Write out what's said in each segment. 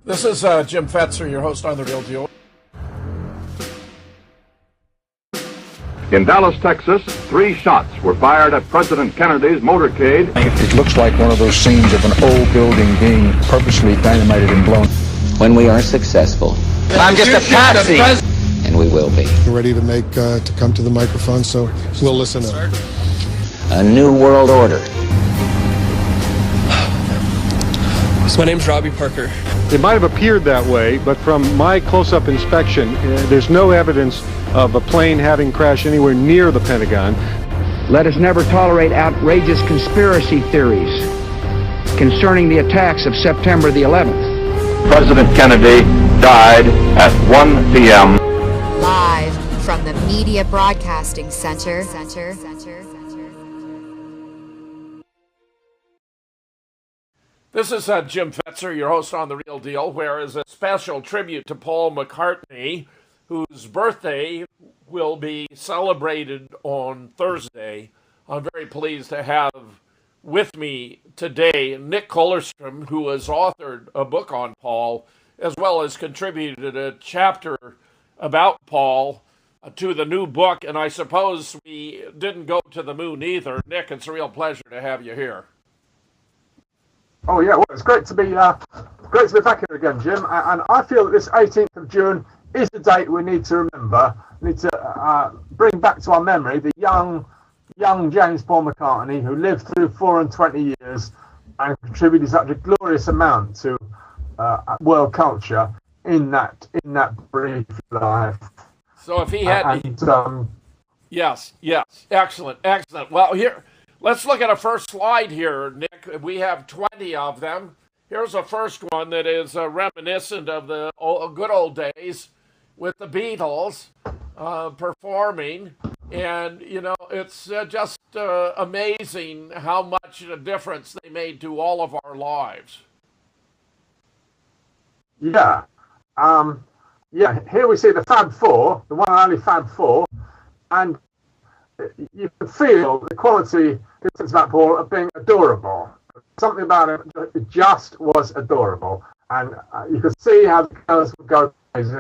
This is Jim Fetzer, your host on The Real Deal. In Dallas, Texas, 3 shots were fired at President Kennedy's motorcade. It looks like one of those scenes of an old building being purposely dynamited and blown. When we are successful, I'm just a patsy, and we will be. We're ready to come to the microphone, so we'll listen up. A new world order. My name's Robbie Parker. It might have appeared that way, but from my close-up inspection, there's no evidence of a plane having crashed anywhere near the Pentagon. Let us never tolerate outrageous conspiracy theories concerning the attacks of September the 11th. President Kennedy died at 1 p.m. Live from the Media Broadcasting Center. This is Jim Fetzer, your host on The Real Deal, where is a special tribute to Paul McCartney, whose birthday will be celebrated on Thursday. I'm very pleased to have with me today Nick Kollerstrom, who has authored a book on Paul, as well as contributed a chapter about Paul to the new book. And I suppose we didn't go to the moon either. Nick, it's a real pleasure to have you here. Oh yeah, well, it's great to be back here again, Jim. And I feel that this 18th of June is the date we need to remember. We need to bring back to our memory the young James Paul McCartney, who lived through 4 and 20 years and contributed such a glorious amount to world culture in that brief life. So if he had, yes, excellent. Well, here. Let's look at a first slide here, Nick. We have 20 of them. Here's a first one that is reminiscent of the good old days with the Beatles performing. And, you know, it's just amazing how much a difference they made to all of our lives. Yeah. Here we see the Fab Four, the one and only Fab Four. And you can feel the quality about Paul of being adorable. Something about him just was adorable, and you could see how the girls would go crazy.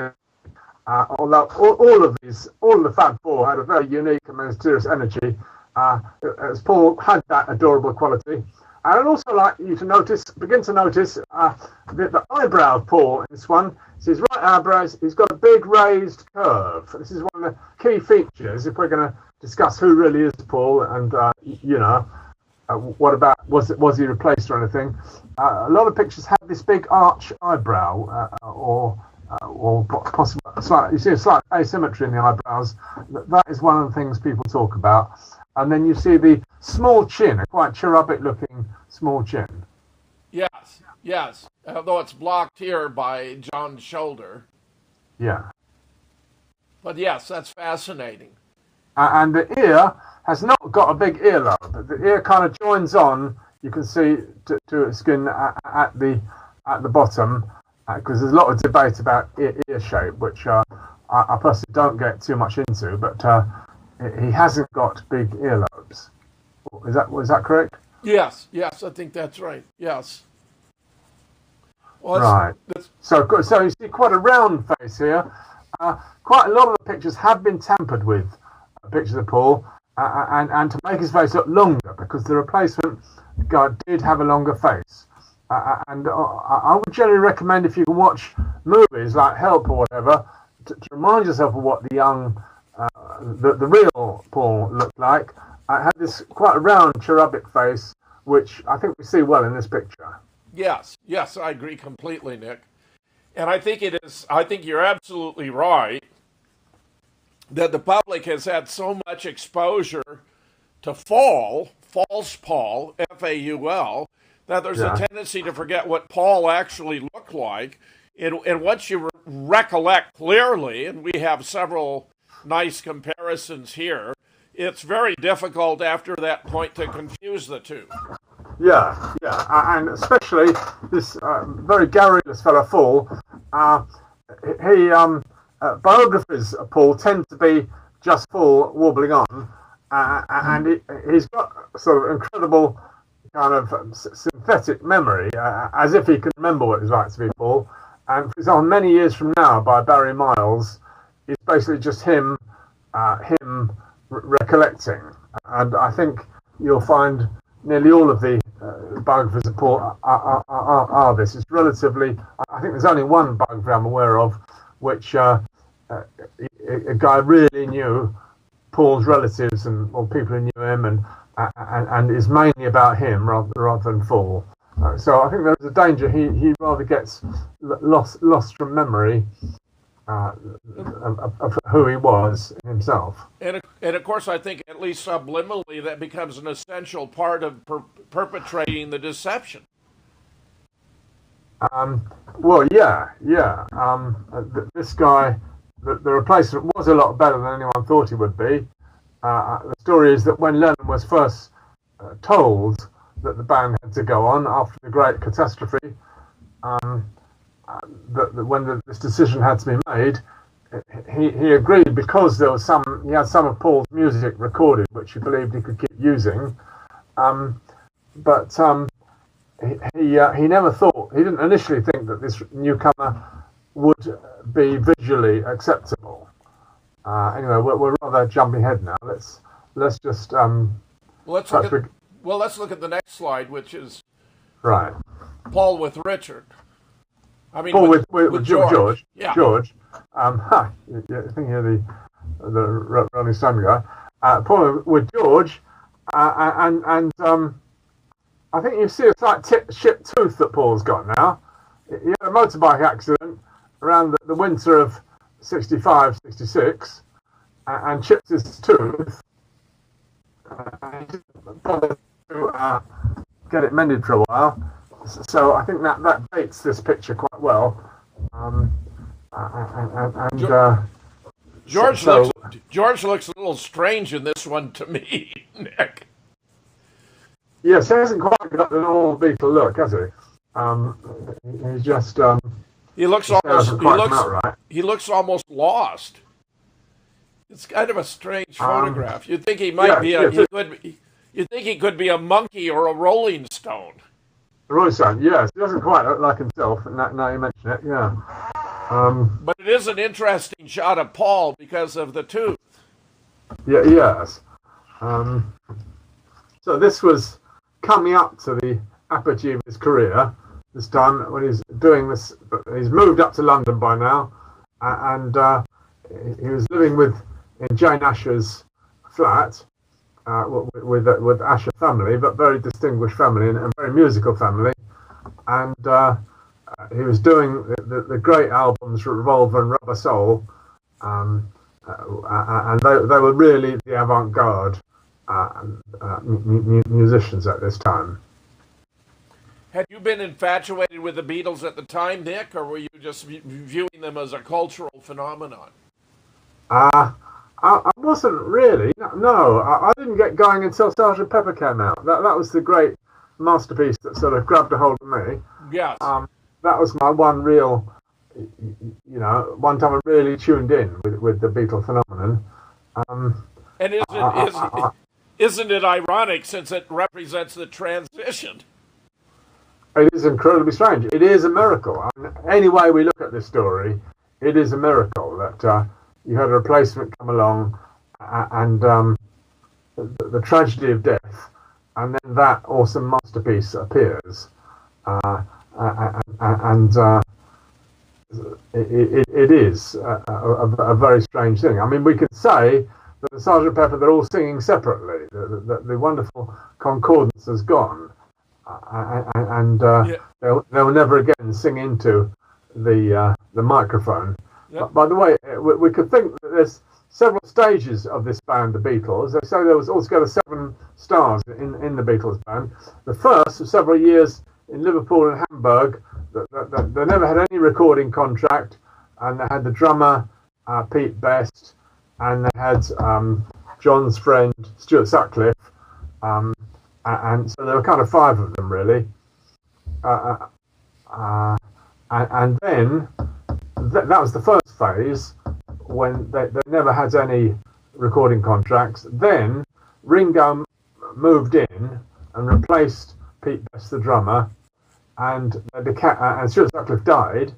Although all of the Fab Four had a very unique and mysterious energy, as Paul had that adorable quality. And I'd also like you to begin to notice the eyebrow of Paul in this one. It's his right eyebrow. He's got a big raised curve. This is one of the key features if we're going to discuss who really is Paul, and what about was he replaced or anything? A lot of pictures have this big arch eyebrow, or possibly you see a slight asymmetry in the eyebrows. That is one of the things people talk about. And then you see the small chin, a quite cherubic-looking small chin. Yes. Although it's blocked here by John's shoulder. Yeah. But yes, that's fascinating. And the ear has not got a big earlobe. The ear kind of joins on, you can see, to its skin at the bottom, because there's a lot of debate about ear shape, which I personally don't get too much into, but he hasn't got big earlobes. Was that correct? Yes, I think that's right. Yes. Well, right. So you see quite a round face here. Quite a lot of the pictures have been tampered with. Pictures of Paul, and to make his face look longer, because the replacement guy did have a longer face. And I would generally recommend, if you can watch movies like Help or whatever, to remind yourself of what the young, the real Paul looked like. I had this quite a round cherubic face, which I think we see well in this picture. Yes, I agree completely, Nick. And I think you're absolutely right that the public has had so much exposure to false Paul, F-A-U-L, that there's a tendency to forget what Paul actually looked like. And once you recollect clearly, and we have several nice comparisons here, it's very difficult after that point to confuse the two. Yeah, and especially this very garrulous fellow, Paul. Biographies of Paul tend to be just Paul wobbling on, and he's got sort of incredible kind of synthetic memory, as if he can remember what it was like to be Paul. And for example, Many Years From Now by Barry Miles is basically just him recollecting. And I think you'll find nearly all of the biographies of Paul are this. It's relatively, I think there's only one biography I'm aware of which a guy really knew Paul's relatives or people who knew him, and is mainly about him rather than Paul. So I think there's a danger he rather gets lost from memory of who he was himself. And of course, I think at least subliminally that becomes an essential part of perpetrating the deception. Well, yeah. This guy, the replacement was a lot better than anyone thought he would be. The story is that when Lennon was first told that the band had to go on after the great catastrophe, that when this decision had to be made, he agreed because there was he had some of Paul's music recorded, which he believed he could keep using, but he never thought, he didn't initially think that this newcomer would be visually acceptable. Anyway, we're rather jumping ahead now. Let's just let's look at the next slide, which is right. Paul with Richard. I mean, Paul with George. Yeah. George. I think you're the Rolling Stone guy. Paul with George, and I think you see a slight chipped tooth that Paul's got now. He had a motorbike accident around the winter of 65, 66, and chipped his tooth. He didn't bother to get it mended for a while. So I think that dates this picture quite well. George looks a little strange in this one to me, Nick. Yes, he hasn't quite got the normal Beatle look, has he? He's just he looks almost lost. It's kind of a strange photograph. You'd think he might you'd think he could be a monkey or a Rolling Stone. The Rolling Stone, yes. He doesn't quite look like himself, and now you mention it, yeah. But it is an interesting shot of Paul because of the tooth. Yeah, yes. So this was coming up to the apogee of his career, this time when he's doing this. He's moved up to London by now, and he was living in Jane Asher's flat, with Asher family, but very distinguished family and a very musical family, and he was doing the great albums Revolver and Rubber Soul, and they were really the avant-garde musicians at this time. Had you been infatuated with the Beatles at the time, Nick, or were you just viewing them as a cultural phenomenon? I wasn't really. No, I didn't get going until Sgt. Pepper came out. That was the great masterpiece that sort of grabbed a hold of me. Yes. That was my one real, one time I really tuned in with the Beatle phenomenon. And isn't it ironic since it represents the transition? It is incredibly strange. It is a miracle. I mean, any way we look at this story, it is a miracle that you had a replacement come along, and the tragedy of death, and then that awesome masterpiece appears, and it is a very strange thing. I mean, we could say that the Sgt. Pepper, they're all singing separately. The wonderful concordance has gone, and they'll never again sing into the microphone. Yep. By the way, we could think that there's several stages of this band, the Beatles. They say there was altogether 7 stars in the Beatles band. The first was several years in Liverpool and Hamburg. They never had any recording contract, and they had the drummer Pete Best, and they had John's friend Stuart Sutcliffe, and so there were kind of 5 of them really. And then that was the first phase when they never had any recording contracts. Then Ringo moved in and replaced Pete Best, the drummer, and Stuart Sutcliffe died,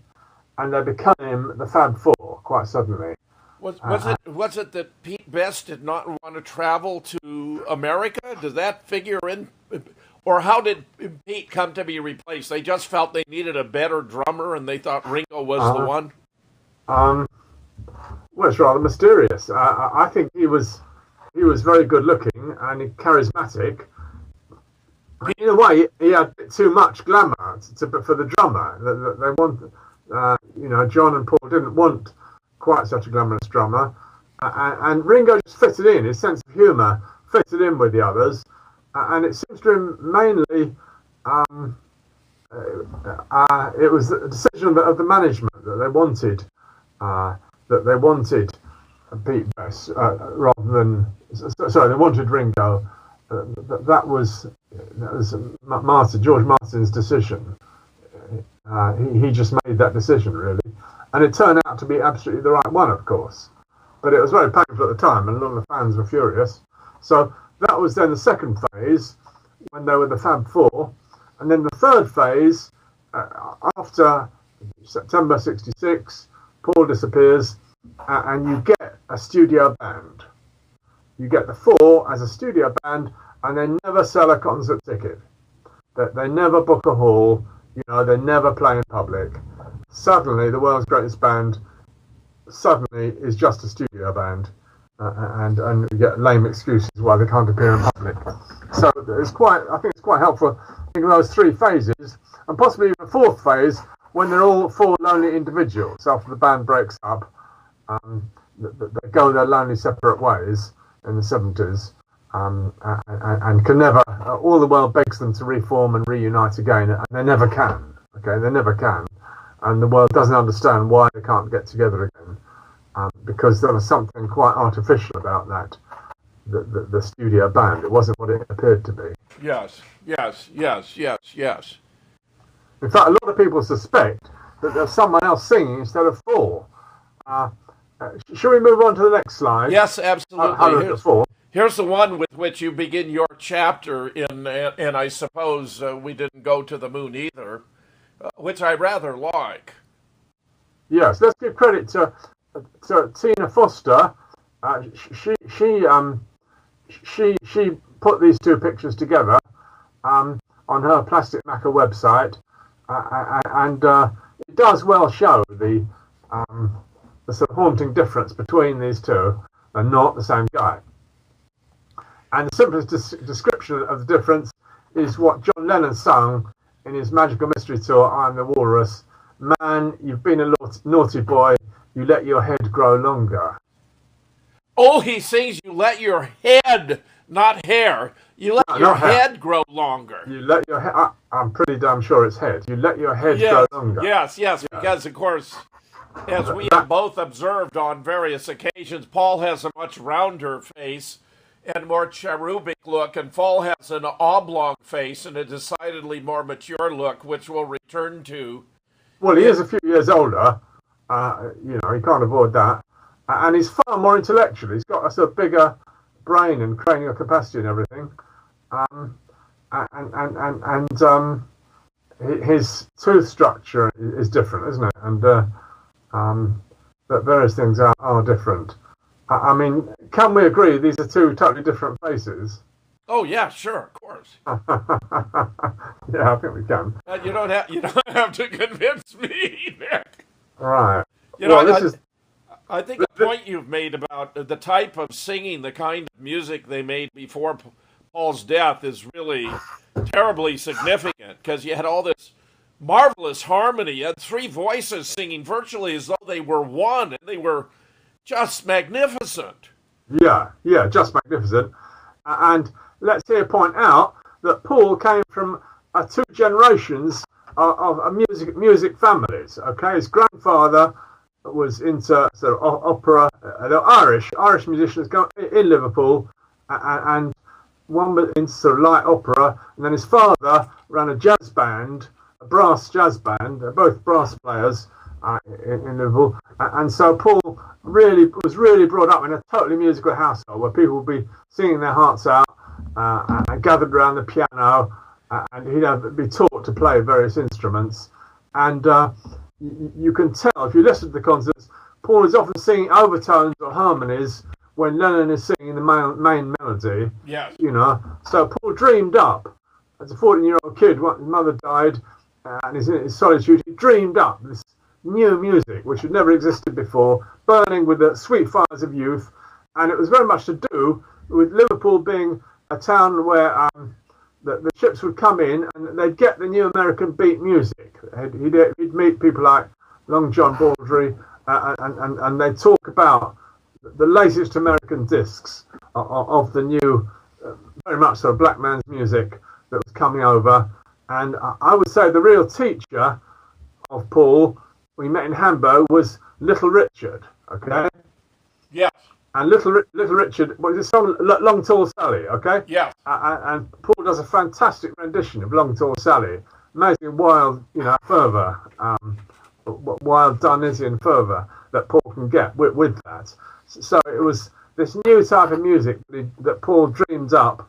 and they became the Fab Four quite suddenly. Was it that Pete Best did not want to travel to America? Does that figure in? Or how did Pete come to be replaced? They just felt they needed a better drummer, and they thought Ringo was the one? Well, it's rather mysterious. I think he was very good looking and charismatic. In a way, he had too much glamour for the drummer. They wanted, John and Paul didn't want quite such a glamorous drummer, and Ringo just fitted in. His sense of humour fitted in with the others, and it seems to him mainly it was the decision of the management that they wanted Pete Best rather than they wanted Ringo. That was George Martin's decision. He just made that decision, really. And it turned out to be absolutely the right one, of course. But it was very painful at the time, and a lot of the fans were furious. So that was then the second phase, when they were the Fab Four. And then the third phase, after September 66, Paul disappears, and you get a studio band. You get the Four as a studio band, and they never sell a concert ticket. They never book a hall. They never play in public. Suddenly, the world's greatest band suddenly is just a studio band, and you get lame excuses why they can't appear in public. So I think it's quite helpful. I think of those three phases, and possibly even a fourth phase when they're all four lonely individuals after the band breaks up. They go their lonely separate ways in the 70s, and can never. All the world begs them to reform and reunite again, and they never can. Okay, they never can. And the world doesn't understand why they can't get together again, because there was something quite artificial about that, the studio band. It wasn't what it appeared to be. Yes. In fact, a lot of people suspect that there's someone else singing instead of Four. Shall we move on to the next slide? Yes, absolutely. Here's the one with which you begin your chapter in, and I suppose we didn't go to the moon either. Which I rather like. Yes, let's give credit to Tina Foster. She put these two pictures together on her Plastic Maca website, and it does well show the sort of haunting difference between these two. They're not the same guy. And the simplest description of the difference is what John Lennon sung in his Magical Mystery Tour, I'm the Walrus. Man, you've been a naughty boy. You let your head grow longer. Oh, he sings, you let your head, not hair. You let your head grow longer. You let your head... I'm pretty damn sure it's head. You let your head grow longer. Yes, because, of course, as we have both observed on various occasions, Paul has a much rounder face and more cherubic look, and Paul has an oblong face and a decidedly more mature look, which we'll return to. Well, he is a few years older. He can't avoid that. And he's far more intellectual. He's got a sort of bigger brain and cranial capacity and everything. His tooth structure is different, isn't it? And but various things are different. I mean, can we agree these are two totally different faces? Oh yeah, sure, of course. Yeah, I think we can. You don't have to convince me, Nick. Right. I think the point you've made about the type of singing, the kind of music they made before Paul's death is really terribly significant, because you had all this marvelous harmony. You had three voices singing virtually as though they were one, and they were just magnificent. Yeah, just magnificent. And let's here point out that Paul came from two generations of music families. Okay, his grandfather was into sort of opera. They're Irish musicians in Liverpool, and one was into sort of light opera. And then his father ran a jazz band, a brass jazz band. They're both brass players in Liverpool, and so Paul was really brought up in a totally musical household where people would be singing their hearts out and gathered around the piano, and he'd be taught to play various instruments. And you can tell if you listen to the concerts, Paul is often singing overtones or harmonies when Lennon is singing the main melody. Yes. So Paul dreamed up, as a 14-year-old kid, his mother died, and he's in his solitude, he dreamed up this new music, which had never existed before, burning with the sweet fires of youth, and it was very much to do with Liverpool being a town where the ships would come in and they'd get the new American beat music. He'd meet people like Long John Baldry, and they'd talk about the latest American discs of the new, very much so black man's music that was coming over. And I would say the real teacher of Paul, we met in Hamburg, was Little Richard. Okay. Yes. And Little Richard, what is the song? Long Tall Sally. Okay. Yes. And Paul does a fantastic rendition of Long Tall Sally. Amazing, wild, fervour, wild Dionysian fervour that Paul can get with that. So it was this new type of music that Paul dreamed up,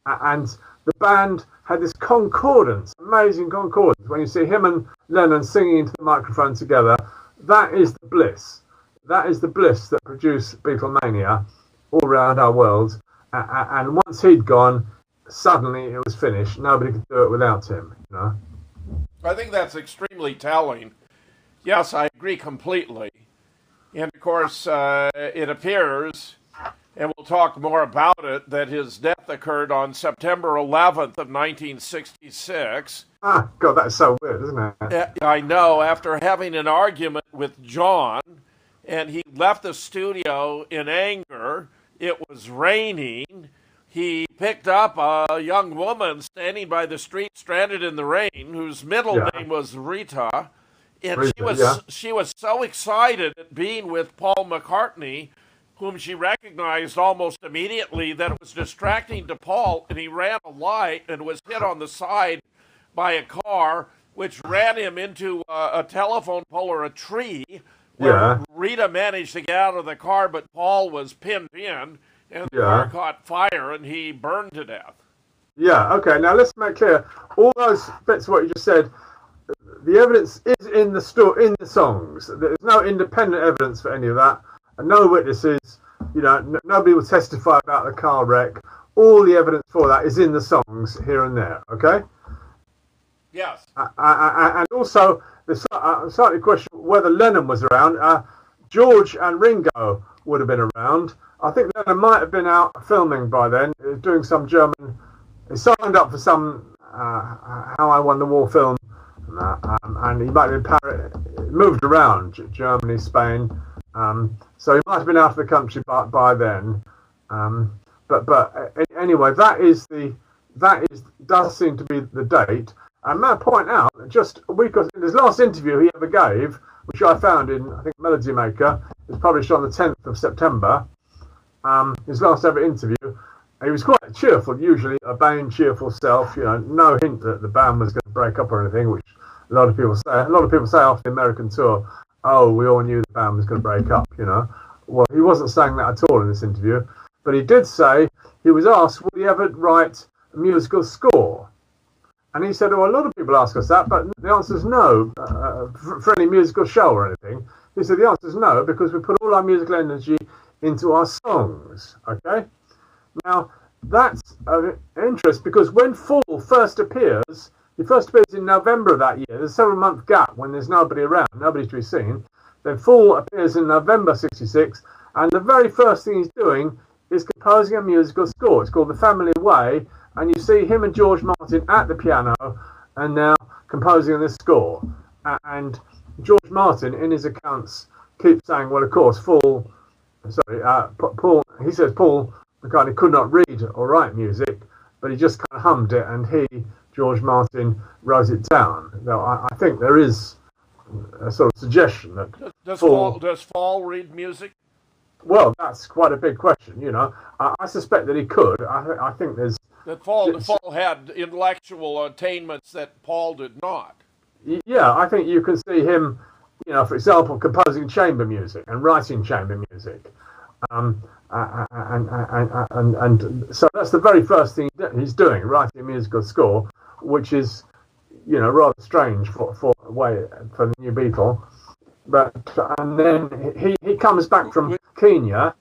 and the band had this concordance, amazing concordance. When you see him and Lennon singing into the microphone together, that is the bliss. That is the bliss that produced Beatlemania all around our world. And once he'd gone, suddenly it was finished. Nobody could do it without him. I think that's extremely telling. Yes, I agree completely. And of course, it appears, and we'll talk more about it, that his death occurred on September 11th of 1966. Ah, God, that's so weird, isn't it? I know, after having an argument with John, and he left the studio in anger. It was raining. He picked up a young woman standing by the street, stranded in the rain, whose middle name was Rita. And Rita, she was so excited at being with Paul McCartney, whom she recognized almost immediately, that it was distracting to Paul, and he ran a light and was hit on the side by a car, which ran him into a telephone pole or a tree, where Rita managed to get out of the car, but Paul was pinned in, and the car caught fire, and he burned to death. Yeah, okay, now let's make clear, all those bits of what you just said, the evidence is in the songs. There's no independent evidence for any of that, and no witnesses, nobody will testify about the car wreck. All the evidence for that is in the songs here and there, okay? Yes. And also, there's slightly question whether Lennon was around. George and Ringo would have been around. I think Lennon might have been out filming by then, doing some German. He signed up for some How I Won the War film, and he might have been moved around Germany, Spain. So he might have been out of the country by then. But anyway, does seem to be the date. And may I point out, just a week in his last interview he ever gave, which I found in, I think, Melody Maker, it was published on the 10th of September, his last ever interview, he was quite cheerful, usually obeying cheerful self, no hint that the band was going to break up or anything, which a lot of people say. A lot of people say after the American tour, oh, we all knew the band was going to break up, Well, he wasn't saying that at all in this interview, but he did say, he was asked, would he ever write a musical score? And he said, a lot of people ask us that, but the answer is no, for any musical show or anything. He said, the answer is no, because we put all our musical energy into our songs, okay? Now, that's of interest, because when Fall first appears, he first appears in November of that year. There's a 7-month gap when there's nobody around, nobody to be seen. Then Fall appears in November 66, and the very first thing he's doing is composing a musical score. It's called The Family Way, and you see him and George Martin at the piano and now composing this score. And George Martin, in his accounts, keeps saying, well, of course, Paul McCartney could not read or write music, but he just kind of hummed it, and George Martin, wrote it down. Now, I think there is a sort of suggestion that... Does Paul read music? Well, that's quite a big question, I suspect that he could. I think there's... That Paul had intellectual attainments that Paul did not. Yeah, I think you can see him, for example, composing chamber music and writing chamber music. And so that's the very first thing he's doing, writing a musical score, which is, rather strange for way for the new Beatle. But and then he comes back from Kenya.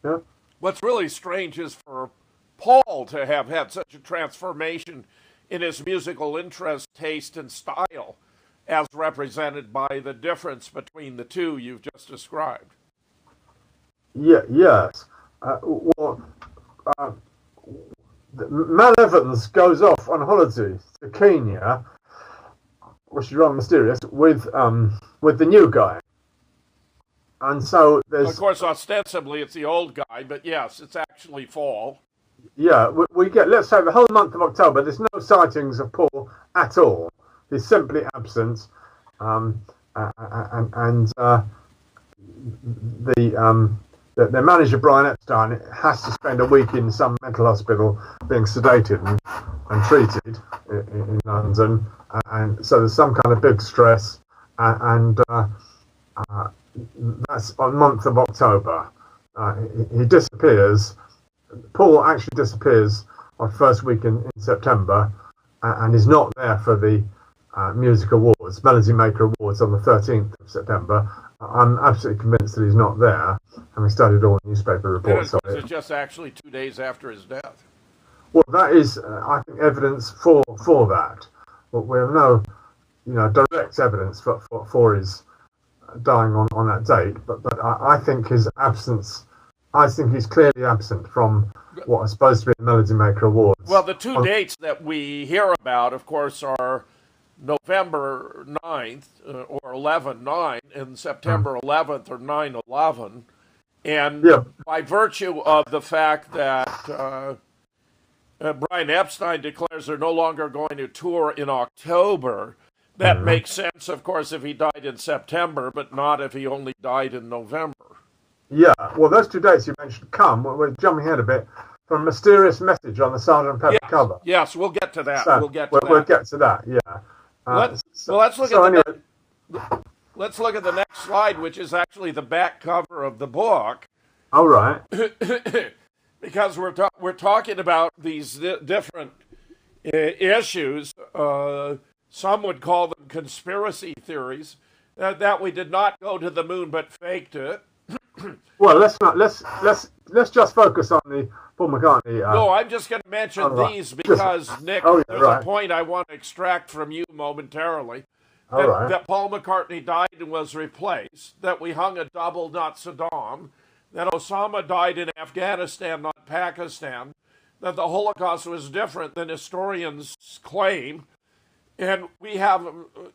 Yeah. What's really strange is for Paul to have had such a transformation in his musical interest, taste, and style, as represented by the difference between the two you've just described. Yeah. Yes. Mel Evans goes off on holiday to Kenya, which is rather mysterious, with the new guy. And so there's... Of course, ostensibly it's the old guy, but yes, it's actually fall. Yeah, we get, let's say, the whole month of October, there's no sightings of Paul at all. He's simply absent. The manager, Brian Epstein, has to spend a week in some mental hospital being sedated and treated in London. And so there's some kind of big stress. And that's on the month of October. He disappears. Paul actually disappears on first week in September and is not there for the Music Awards, Melody Maker Awards on the 13th of September. I'm absolutely convinced that he's not there, having studied all the newspaper reports on it. It's just actually 2 days after his death. Well, that is, I think, evidence for that. But we have no, direct evidence for his dying on that date. But I think his absence, I think he's clearly absent from what are supposed to be the Melody Maker Awards. Well, the two dates that we hear about, of course, are November 9th or 11/9 and September 11th or 9/11. And by virtue of the fact that Brian Epstein declares they're no longer going to tour in October, that makes sense, of course, if he died in September, but not if he only died in November. Yeah, well, those 2 dates you mentioned we're jumping ahead a bit, from a mysterious message on the Sgt. Pepper cover. Yes, we'll get to that. So, we'll get to that, yeah. Let's look at the next slide, which is actually the back cover of the book. All right. Because we're talking about these different issues. Some would call them conspiracy theories. That we did not go to the moon but faked it. Well, let's just focus on the Paul McCartney. No, I'm just going to mention these because, Nick, there's a point I want to extract from you momentarily. That Paul McCartney died and was replaced, that we hung a double, not Saddam, that Osama died in Afghanistan, not Pakistan, that the Holocaust was different than historians claim. And we have,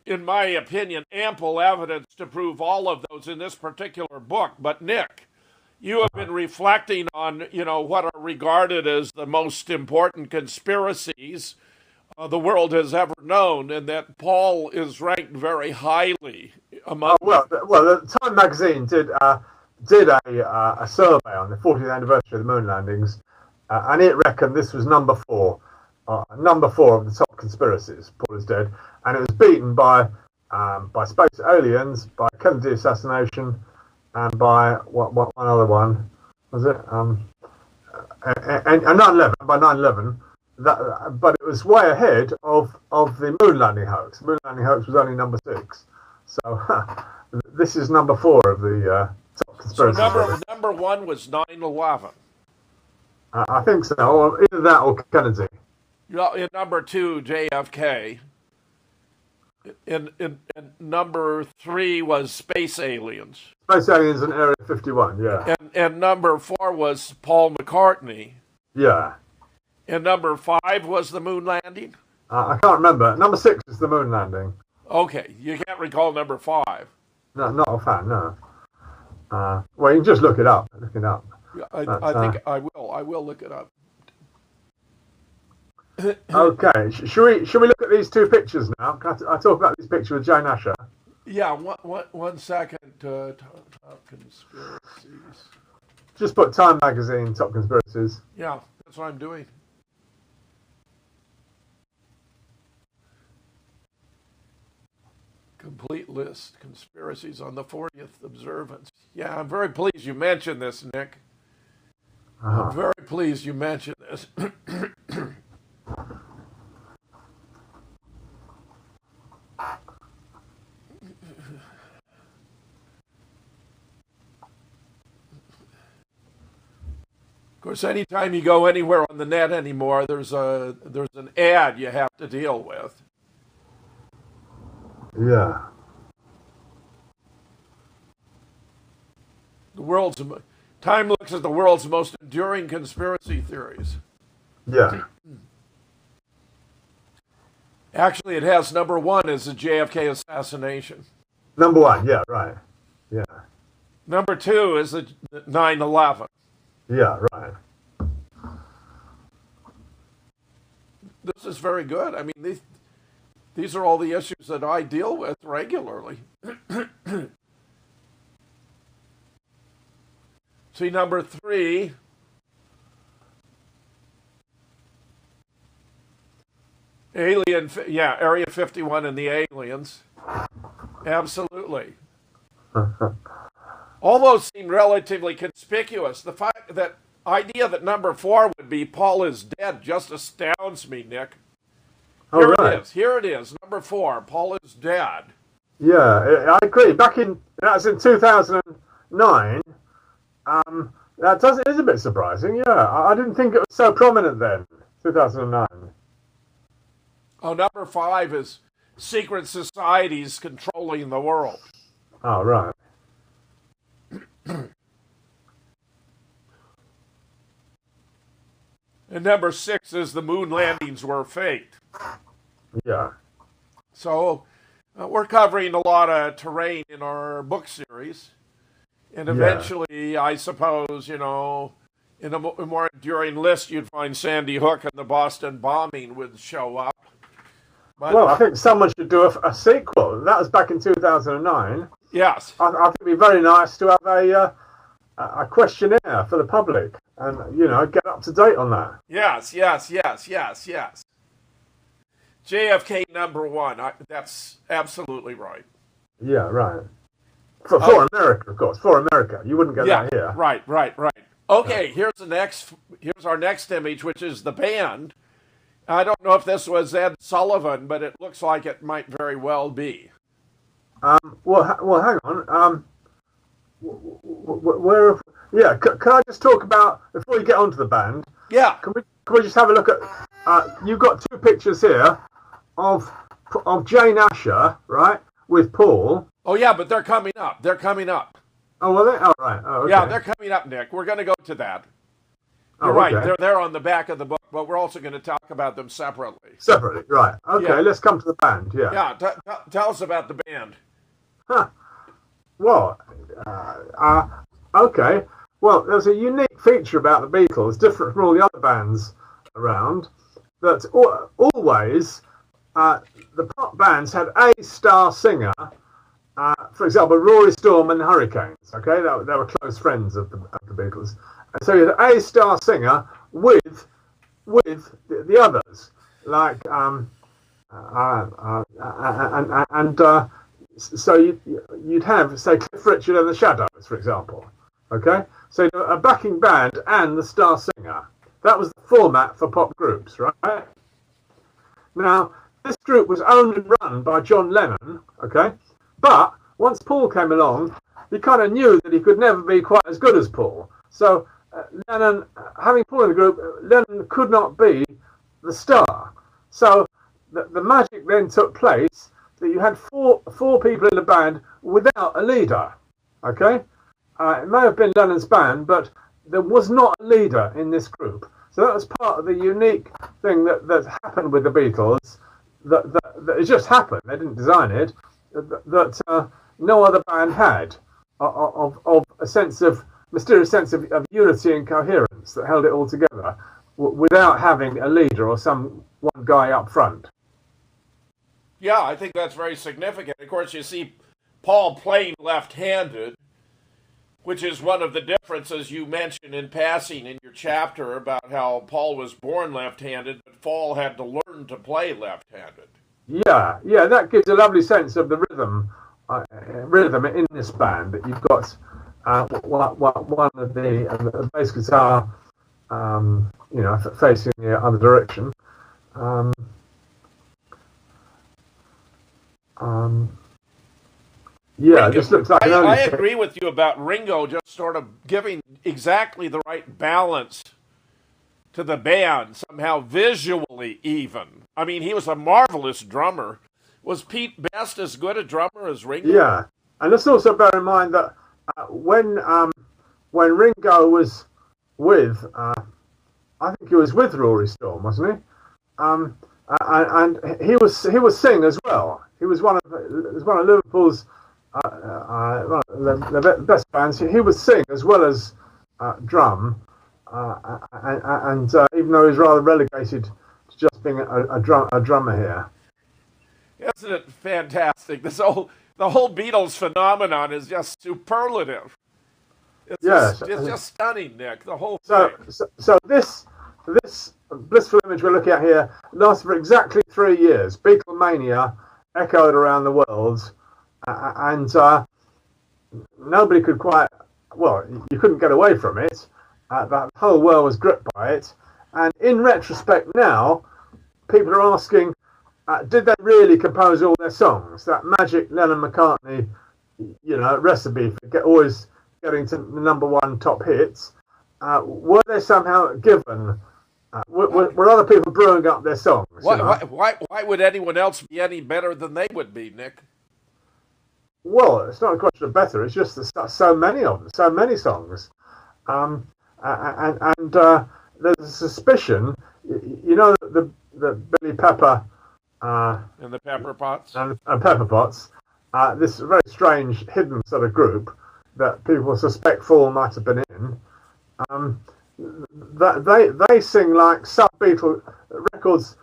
in my opinion, ample evidence to prove all of those in this particular book. But Nick, you have been reflecting on, what are regarded as the most important conspiracies the world has ever known, and that Paul is ranked very highly among. The Time magazine did a survey on the 40th anniversary of the moon landings, and it reckoned this was number 4 of the top conspiracies. Paul is dead, and it was beaten by space aliens, by Kennedy assassination, and by what one other one was it? And 9/11, by 9/11. But it was way ahead of the moon landing hoax. The moon landing hoax was only number 6. So this is number 4 of the top conspiracies. So number 1 was 9/11. I think so. Or either that or Kennedy. In number 2, JFK. And number 3 was space aliens. Space aliens in Area 51, yeah. And number 4 was Paul McCartney. Yeah. And number 5 was the moon landing? I can't remember. Number 6 is the moon landing. Okay, you can't recall number 5. No, not a fan, no. Well, you can just look it up. Yeah, I think I will. I will look it up. Okay, should we look at these 2 pictures now? Can I talk about this picture with Jane Asher? Yeah, one second. Top conspiracies. Just put Time magazine top conspiracies. Yeah, that's what I'm doing. Complete list, conspiracies on the 40th observance. Yeah, I'm very pleased you mentioned this, Nick. I'm very pleased you mentioned this. Okay, 40 course, anytime you go anywhere on the net anymore, there's an ad you have to deal with. Yeah. Time looks at the world's most enduring conspiracy theories. Yeah. Actually, it has number 1 as the JFK assassination. Number 1, yeah, right. Yeah. Number 2 is the 9/11. Yeah, right. This is very good. I mean, these are all the issues that I deal with regularly. See, number 3. Area 51 and the aliens. Absolutely. All those seem relatively conspicuous. The idea that number 4 would be Paul is dead just astounds me, Nick. Here it is. Number 4, Paul is dead. Yeah, I agree. That was in 2009. It is a bit surprising. Yeah, I didn't think it was so prominent then. 2009. Oh, number 5 is secret societies controlling the world. Oh, right. And number 6 is the moon landings were faked. Yeah. So we're covering a lot of terrain in our book series. And eventually, I suppose, in a more enduring list, you'd find Sandy Hook and the Boston bombing would show up. But, well, I think someone should do a sequel. That was back in 2009. Yes. I think it'd be very nice to have a questionnaire for the public and, get up to date on that. Yes. JFK number 1. That's absolutely right. Yeah, right. For America, of course. For America. You wouldn't get that here. Right. Okay, here's our next image, which is the band. I don't know if this was Ed Sullivan, but it looks like it might very well be. Well, hang on. Can I just talk about, before you get onto the band? Yeah. Can we just have a look at, you've got 2 pictures here of Jane Asher, right, with Paul. Oh, yeah, but they're coming up. Oh, were they? Oh, right. Oh, okay. Yeah, they're coming up, Nick. We're going to go to that. You're right. They're there on the back of the book, but we're also going to talk about them separately. Separately, right. Okay, let's come to the band, yeah. Yeah, tell us about the band. Huh. Well, okay. Well, there's a unique feature about the Beatles, different from all the other bands around, that always the pop bands had a star singer. For example, Rory Storm and the Hurricanes. Okay, they were close friends of the Beatles. And so you had a star singer with the others, like so you'd have, say, Cliff Richard and the Shadows, for example. Okay, so a backing band and the star singer. That was the format for pop groups, right? Now, this group was owned and run by John Lennon. Okay. But once Paul came along, he kind of knew that he could never be quite as good as Paul. So Lennon, having Paul in the group, Lennon could not be the star. So the magic then took place that you had four people in the band without a leader. Okay, it may have been Lennon's band, but there was not a leader in this group. So that was part of the unique thing that happened with the Beatles. That it just happened. They didn't design it. That no other band had of a mysterious sense of unity and coherence that held it all together without having a leader or one guy up front. Yeah, I think that's very significant. Of course, you see Paul playing left-handed, which is one of the differences you mentioned in passing in your chapter about how Paul was born left-handed, but Paul had to learn to play left-handed. Yeah, that gives a lovely sense of the rhythm in this band. That you've got one of the bass guitar, facing the other direction. Yeah, this looks like I agree with you about Ringo just sort of giving exactly the right balance to the band, somehow visually even. I mean, he was a marvelous drummer. Was Pete Best as good a drummer as Ringo? Yeah, and let's also bear in mind that when Ringo was with, I think he was with Rory Storm, wasn't he? And he was sing as well. He was one of Liverpool's one of the best bands. He was sing as well as drum, and even though he's rather relegated to just being a drummer here. Isn't it fantastic? The whole Beatles phenomenon is just superlative. It's just stunning, Nick. The whole thing. So this blissful image we're looking at here lasted for exactly 3 years. Beatlemania echoed around the world, and nobody could you couldn't get away from it. The whole world was gripped by it. And in retrospect now, people are asking, did they really compose all their songs? That magic Lennon-McCartney, recipe for always getting to the #1 top hits. Were they somehow given? Were other people brewing up their songs? Why would anyone else be any better than they would be, Nick? Well, it's not a question of better. It's just so many of them, so many songs, and there's a suspicion. The Billy Pepper and the Pepper Pots and Pepper Pots. This very strange hidden sort of group that people suspect Fall might have been in. That they sing like sub-Beatle records,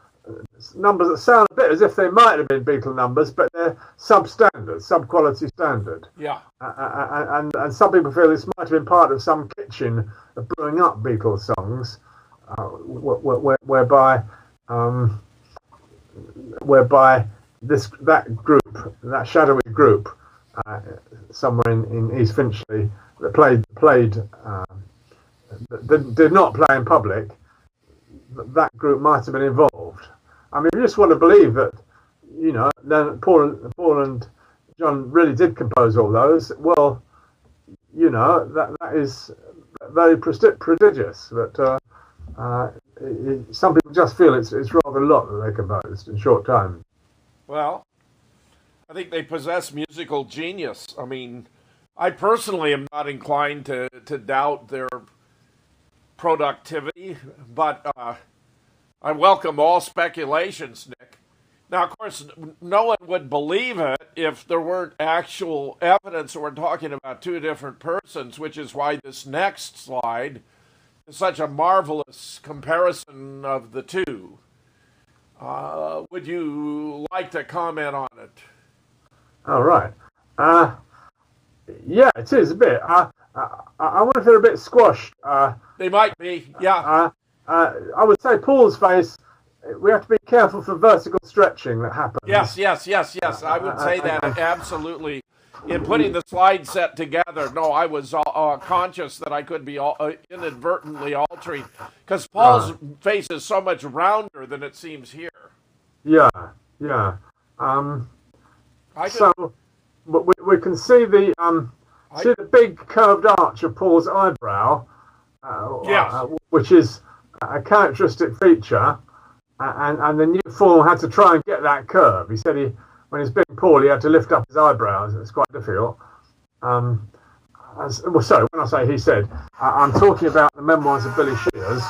numbers that sound a bit as if they might have been Beatle numbers, but they're substandard, sub-quality standard. Yeah. And some people feel this might have been part of some kitchen of brewing up Beatles songs, whereby that group, that shadowy group, somewhere in East Finchley, that played did not play in public, that group might have been involved. I mean, we just want to believe that, then Paul and John really did compose all those. Well, that is very prodigious. But some people just feel it's rather a lot that they composed in short time. Well, I think they possess musical genius. I mean, I personally am not inclined to doubt their productivity, but I welcome all speculations, Nick. Now, of course, no one would believe it if there weren't actual evidence that we're talking about two different persons, which is why this next slide is such a marvelous comparison of the two. Would you like to comment on it? All right. Yeah, it is a bit. I wonder if they're a bit squashed. They might be, yeah. I would say Paul's face, we have to be careful for vertical stretching that happens. Yes. I would say that absolutely. In putting the slide set together, no, I was conscious that I could be inadvertently altering, because Paul's face is so much rounder than it seems here. Yeah. So we can see the big curved arch of Paul's eyebrow, which is a characteristic feature, and the new Paul had to try and get that curve. He said when he's being Paul, he had to lift up his eyebrows. It's quite difficult. Sorry, when I say he said, I'm talking about the memoirs of Billy Shears,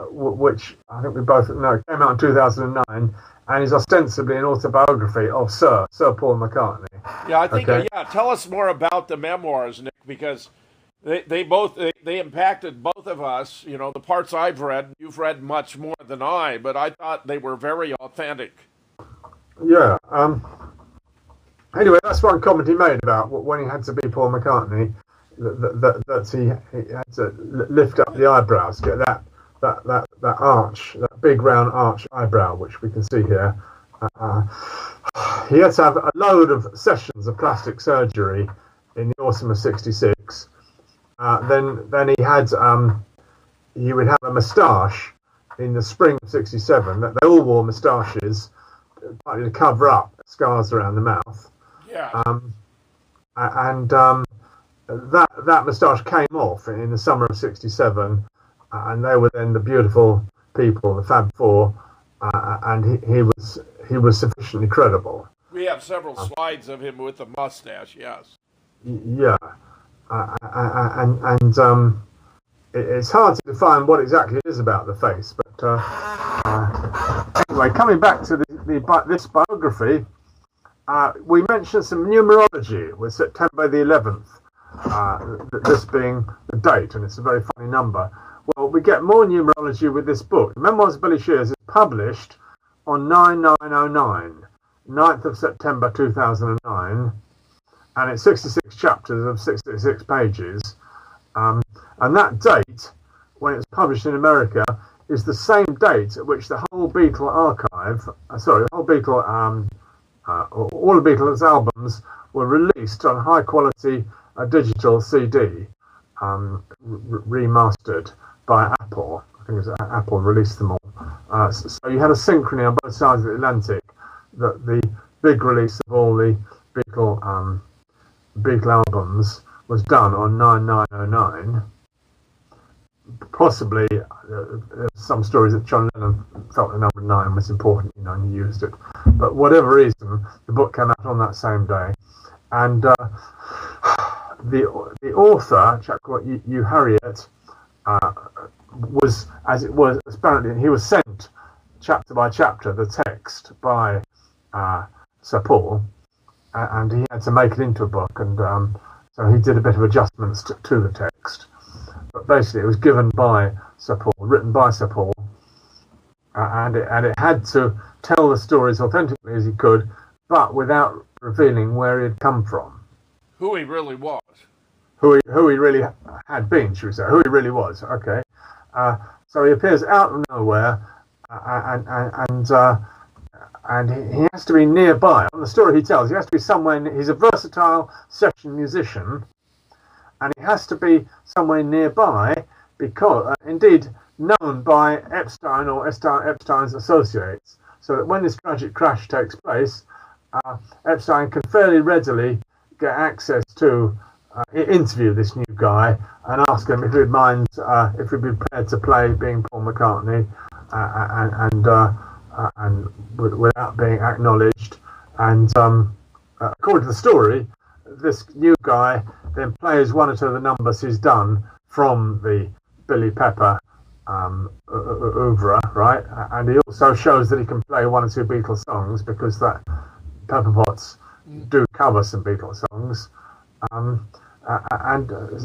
which I think we both know came out in 2009, and is ostensibly an autobiography of Sir Paul McCartney. Yeah, I think. Okay. Tell us more about the memoirs, Nick, because they impacted both of us. The parts I've read, you've read much more than I, but I thought they were very authentic. Yeah. Anyway, that's one comment he made about when he had to be Paul McCartney, that he had to lift up the eyebrows, get that arch, that big round arch eyebrow, which we can see here. He had to have a load of sessions of plastic surgery in the autumn of '66. Then he would have a moustache in the spring of '67. That they all wore moustaches, partly to cover up scars around the mouth. Yeah. and that moustache came off in the summer of '67, and they were then the beautiful people, the Fab Four, and he was sufficiently credible. We have several slides of him with the mustache. Yes. Yeah, and it's hard to define what exactly it is about the face, but anyway, coming back to this biography, we mentioned some numerology with September the 11th, this being the date, and it's a very funny number. Well, we get more numerology with this book. Memoirs of Billy Shears is published on 9909, 9th of September 2009, and it's 66 chapters of 66 pages. And that date, when it was published in America, is the same date at which the whole Beatle archive, all the Beatles albums were released on high-quality digital CD, remastered by Apple. I think it was Apple released them all. So you had a synchrony on both sides of the Atlantic that the big release of all the Beatle albums was done on 9909. Possibly some stories that John Lennon felt the number 9 was important, and he used it. But whatever reason, the book came out on that same day, and the author, a chap called Hugh Harriet, was, as it was, apparently he was sent chapter by chapter the text by Sir Paul, and he had to make it into a book, and so he did a bit of adjustments to the text. But basically, it was given by Sir Paul, written by Sir Paul, and it had to tell the stories authentically as he could, but without revealing where he had come from, who he really was, who he really had been, should we say, who he really was. Okay, so he appears out of nowhere, and he has to be nearby. On the story he tells, he has to be somewhere. He's a versatile session musician. And he has to be somewhere nearby because, indeed, known by Epstein or Epstein's associates, so that when this tragic crash takes place, Epstein can fairly readily get access to interview this new guy and ask him if he'd mind, if he'd be prepared to play being Paul McCartney, and without being acknowledged. And according to the story, this new guy then plays one or two of the numbers he's done from the Billy Pepper oeuvre, right? And he also shows that he can play one or two Beatles songs, because that Pepper Potts do cover some Beatles songs, and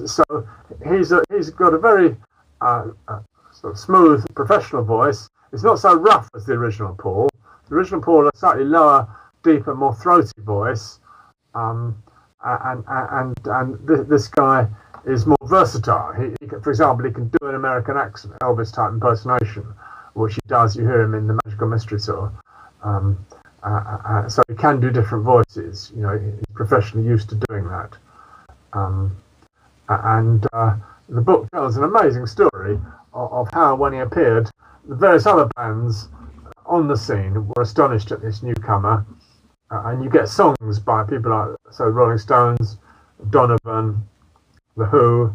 so he's got a very sort of smooth professional voice. It's not so rough as the original Paul. The original Paul had a slightly lower, deeper, more throaty voice. And this guy is more versatile. He can, for example, he can do an American accent, Elvis type impersonation, which he does. You hear him in the Magical Mystery Tour. So he can do different voices. He's professionally used to doing that. The book tells an amazing story of how, when he appeared, the various other bands on the scene were astonished at this newcomer. And you get songs by people like Rolling Stones, Donovan, The Who,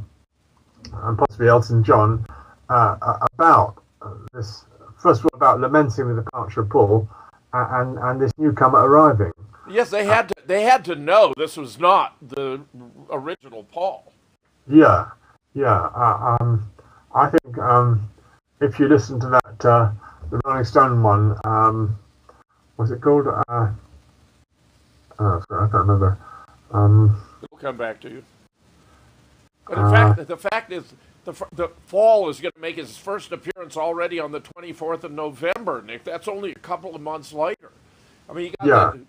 and possibly Elton John, about this. First of all, about lamenting the departure of Paul, and this newcomer arriving. Yes, they had to know this was not the original Paul. Yeah. I think if you listen to that, the Rolling Stone one, what's it called? Sorry, I can't remember. It'll come back to you. But in fact, the fact is, the Fall is going to make his first appearance already on the 24th of November, Nick. That's only a couple of months later. I mean, you got the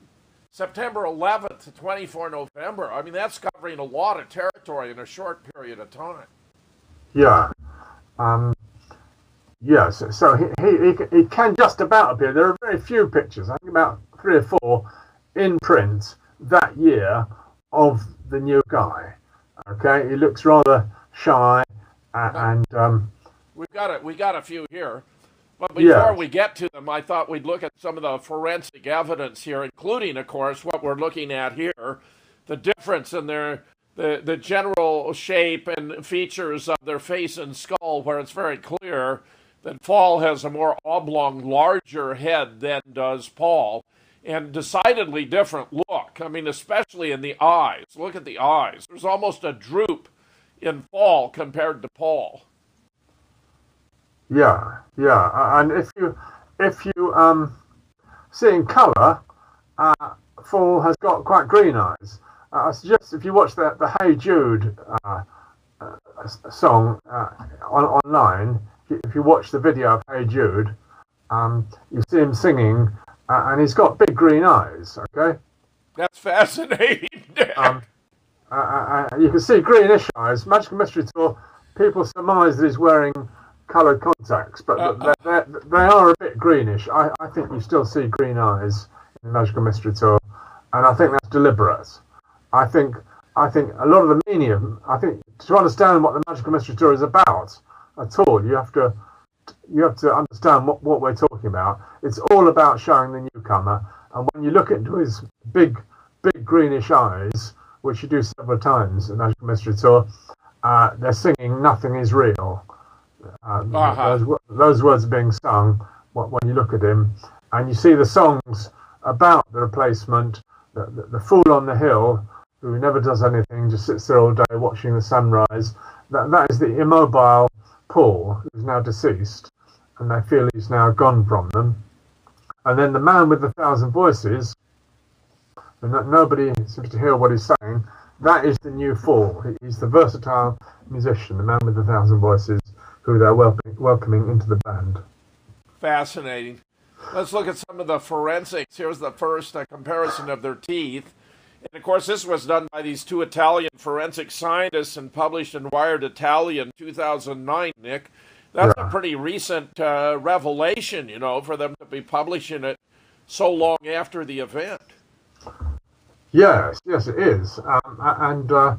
September 11th to 24 November. I mean, that's covering a lot of territory in a short period of time. Yeah. Yes. So he can just about appear. There are very few pictures. I think about 3 or 4 in print that year of the new guy. Okay, he looks rather shy, and we got a few here, but before we get to them, I thought we'd look at some of the forensic evidence here, including, of course, what we're looking at here, the difference in the general shape and features of their face and skull, where it's very clear that Fall has a more oblong, larger head than does Paul, and decidedly different look. I mean, especially in the eyes. Look at the eyes. There's almost a droop in Fall compared to Paul. Yeah, and if you see in colour, Fall has got quite green eyes. I suggest if you watch the Hey Jude song online, if you watch the video of Hey Jude, you see him singing, and he's got big green eyes. Okay, that's fascinating. You can see greenish eyes. Magical Mystery Tour, people surmise that he's wearing coloured contacts, but they are a bit greenish. I think you still see green eyes in Magical Mystery Tour, and I think that's deliberate. I think a lot of the meaning of, I think, to understand what the Magical Mystery Tour is about at all, you have to understand what we're talking about. It's all about showing the newcomer, and when you look into his big greenish eyes, which you do several times in Magical Mystery Tour, they're singing "Nothing Is Real." Those words are being sung when you look at him, and you see the songs about the replacement, the fool on the hill, who never does anything, just sits there all day watching the sunrise. That is the immobile Paul, who's now deceased, and they feel he's now gone from them. And then the man with the 1,000 voices, and nobody seems to hear what he's saying, that is the new Fall. He's the versatile musician, the man with the 1,000 voices, who they're welcoming into the band. Fascinating. Let's look at some of the forensics. Here's the first comparison of their teeth. And of course, this was done by these two Italian forensic scientists and published in Wired Italian 2009, Nick. That's a pretty recent revelation, for them to be publishing it so long after the event. Yes, it is. And the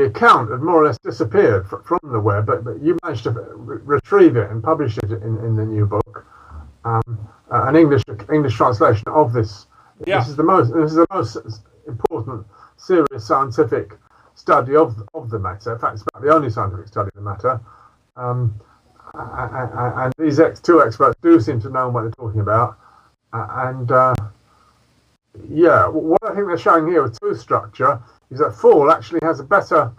account had more or less disappeared from the web, but you managed to retrieve it and publish it in the new book. An English translation of this. Yeah. This is the most important, serious scientific study of the matter. In fact, it's about the only scientific study of the matter. And these two experts do seem to know what they're talking about. What I think they're showing here with tooth structure is that Fall actually has a better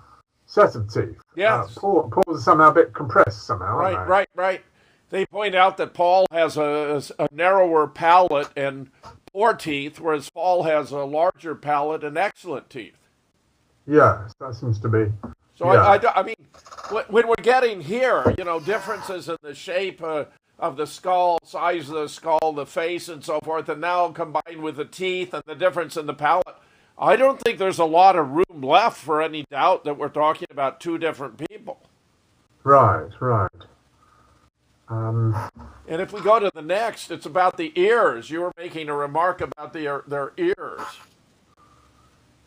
set of teeth. Yes. Paul's are somehow a bit compressed somehow. Right. They point out that Paul has a narrower palate and poor teeth, whereas Fall has a larger palate and excellent teeth. Yes, that seems to be. So yeah. I mean, when we're getting here, differences in the shape of the skull, size of the skull, the face, and so forth, and now combined with the teeth and the difference in the palate, I don't think there's a lot of room left for any doubt that we're talking about two different people. Right. And if we go to the next, it's about the ears. You were making a remark about their ears.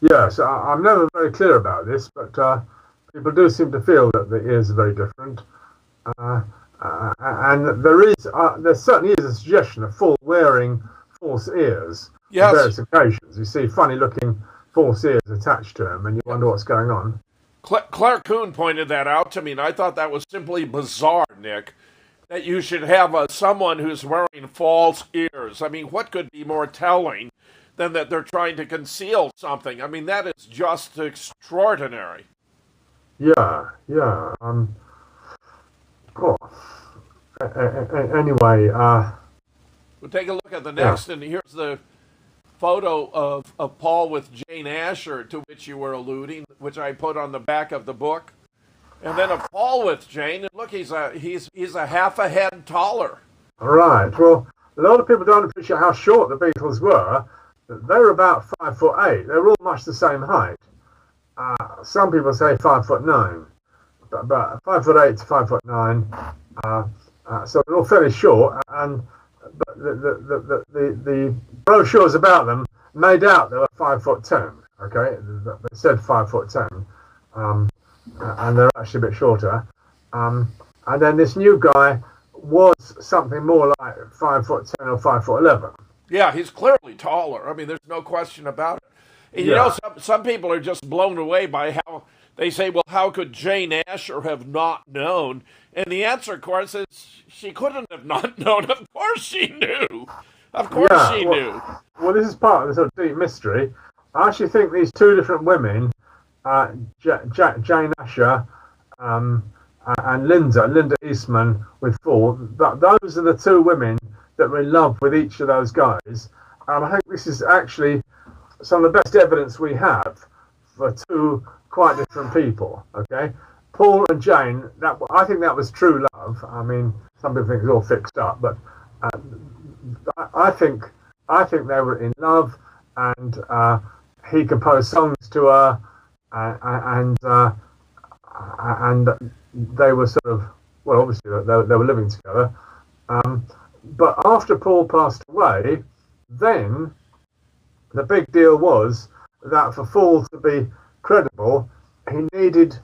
Yes, I'm never very clear about this, but people do seem to feel that the ears are very different. And there certainly is a suggestion of Fall wearing false ears on various occasions. You see funny-looking false ears attached to him, and you wonder what's going on. Claire Kuhn pointed that out to me, and I thought that was simply bizarre, Nick, that you should have someone who's wearing false ears. I mean, what could be more telling than that they're trying to conceal something? I mean, that is just extraordinary. Yeah. Anyway, we'll take a look at the next, and here's the photo of Paul with Jane Asher, to which you were alluding, which I put on the back of the book. And then of Paul with Jane, and look, he's a half a head taller. Right. Well, a lot of people don't appreciate how short the Beatles were. They were about 5'8". They were all much the same height. Some people say 5'9", but 5'8" to 5'9". So they're all fairly short, but the brochures about them made out they were 5'10". Okay, they said 5'10", and they're actually a bit shorter. And then this new guy was something more like 5'10" or 5'11". Yeah, he's clearly taller. I mean, there's no question about it. And you know, some people are just blown away by how they say, well, how could Jane Asher have not known? And the answer, of course, is she couldn't have not known. Of course she knew. Of course she knew. Well, this is part of the sort of deep mystery. I actually think these two different women, Jane Asher and Linda Eastman with Fall, those are the two women that were in love with each of those guys. And I think this is actually some of the best evidence we have for two quite different people. Okay, Paul and Jane. I think that was true love. I mean, some people think it's all fixed up, but I think they were in love, and he composed songs to her, and they were sort of, well, obviously they were living together. But after Paul passed away, then the big deal was that for Fall to be credible, he needed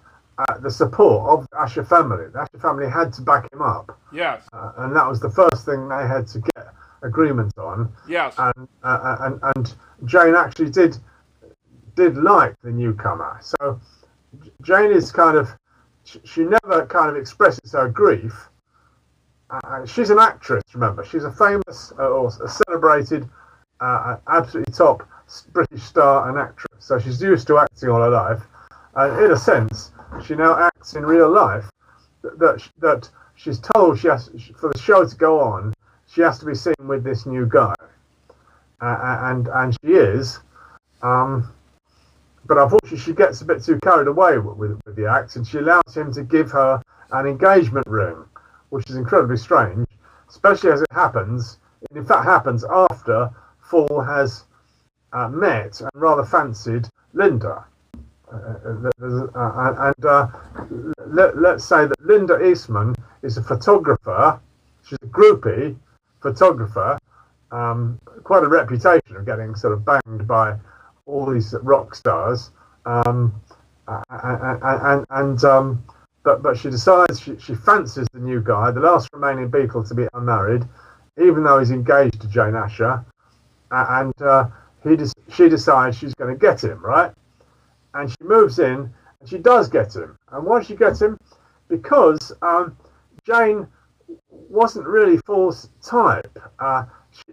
the support of the Asher family. The Asher family had to back him up. Yes. And that was the first thing they had to get agreement on. Yes. And Jane actually did like the newcomer. So Jane is kind of, she never kind of expresses her grief. She's an actress, remember. She's a famous or a celebrated, absolutely top British star and actress. So she's used to acting all her life. And in a sense, she now acts in real life. That she's told she has, for the show to go on, she has to be seen with this new guy. And she is. But unfortunately, she gets a bit too carried away with the act, and she allows him to give her an engagement ring, which is incredibly strange, especially as it happens. It in fact happens after Fall has met and rather fancied Linda. Let's say that Linda Eastman is a photographer. She's a groupie photographer, quite a reputation of getting sort of banged by all these rock stars, but she decides she fancies the new guy, the last remaining Beatle to be unmarried, even though he's engaged to Jane Asher, and she decides she's going to get him, right? And she moves in, and she does get him. And why does she get him? Because Jane wasn't really Fall's type.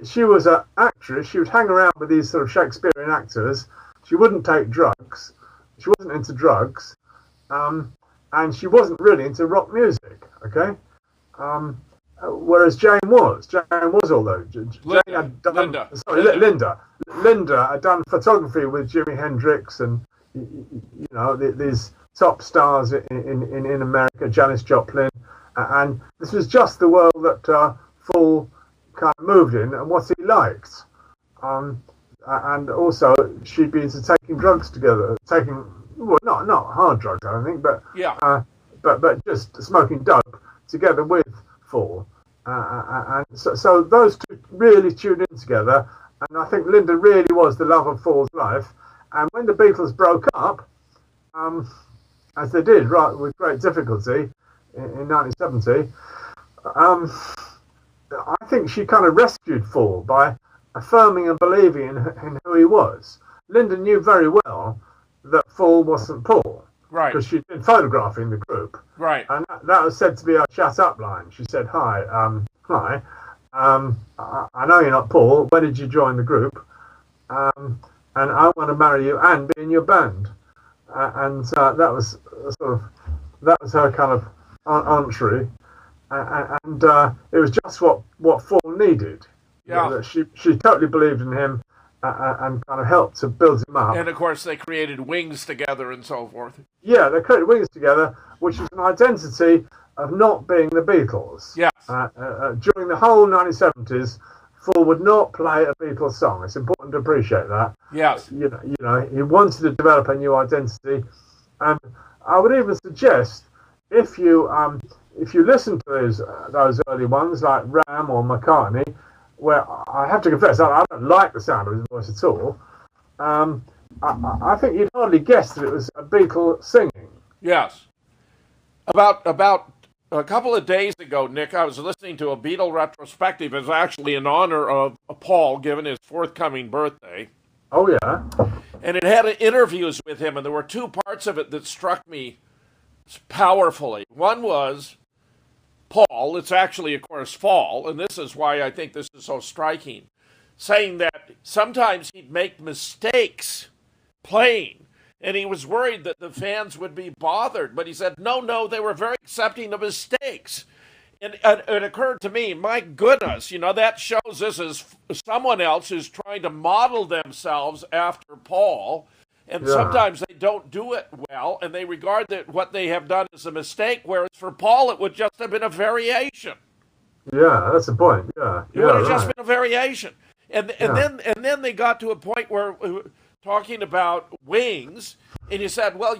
She was an actress. She would hang around with these sort of Shakespearean actors. She wouldn't take drugs. She wasn't into drugs. And she wasn't really into rock music, okay? Whereas Jane was. Although Linda had done photography with Jimi Hendrix and, you know, these top stars in America, Janis Joplin. And this was just the world that Fall kind of moved in and what he liked. And also she'd been into taking drugs together, well, not hard drugs, I don't think, but but just smoking dope together with Fall. And so those two really tuned in together, and I think Linda really was the love of Fall's life. And when the Beatles broke up, as they did, right, with great difficulty in 1970, I think she kind of rescued Fall by affirming and believing in who he was. Linda knew very well that Fall wasn't Paul, right? Because she'd been photographing the group, right? And that was said to be her "shut up" line. She said, "Hi, I know you're not Paul. When did you join the group? And I want to marry you and be in your band." And that was her kind of entree. And it was just what Fall needed. Yeah. That she totally believed in him and kind of helped to build him up. And of course, they created Wings together and so forth. Yeah, they created Wings together, which was an identity of not being the Beatles. Yes. During the whole 1970s, Fall would not play a Beatles song. It's important to appreciate that. Yes. You know, he wanted to develop a new identity, and I would even suggest if you listen to those early ones like Ram or McCartney, where I have to confess I don't like the sound of his voice at all. I think you'd hardly guess that it was a Beatle singing. Yes. About a couple of days ago, Nick, I was listening to a Beatle retrospective. It's actually in honor of Paul, given his forthcoming birthday. Oh, yeah. And it had interviews with him, and there were two parts of it that struck me powerfully. One was Paul, it's actually, of course, Fall, and this is why I think this is so striking, saying that sometimes he'd make mistakes playing, and he was worried that the fans would be bothered. But he said, no, they were very accepting of mistakes. And it occurred to me, my goodness, that shows this is someone else who's trying to model themselves after Paul. And sometimes they don't do it well, and they regard that what they have done as a mistake, whereas for Paul it would just have been a variation. Yeah, that's the point. Yeah, it would have just been a variation. And then they got to a point where talking about Wings, and he said, well,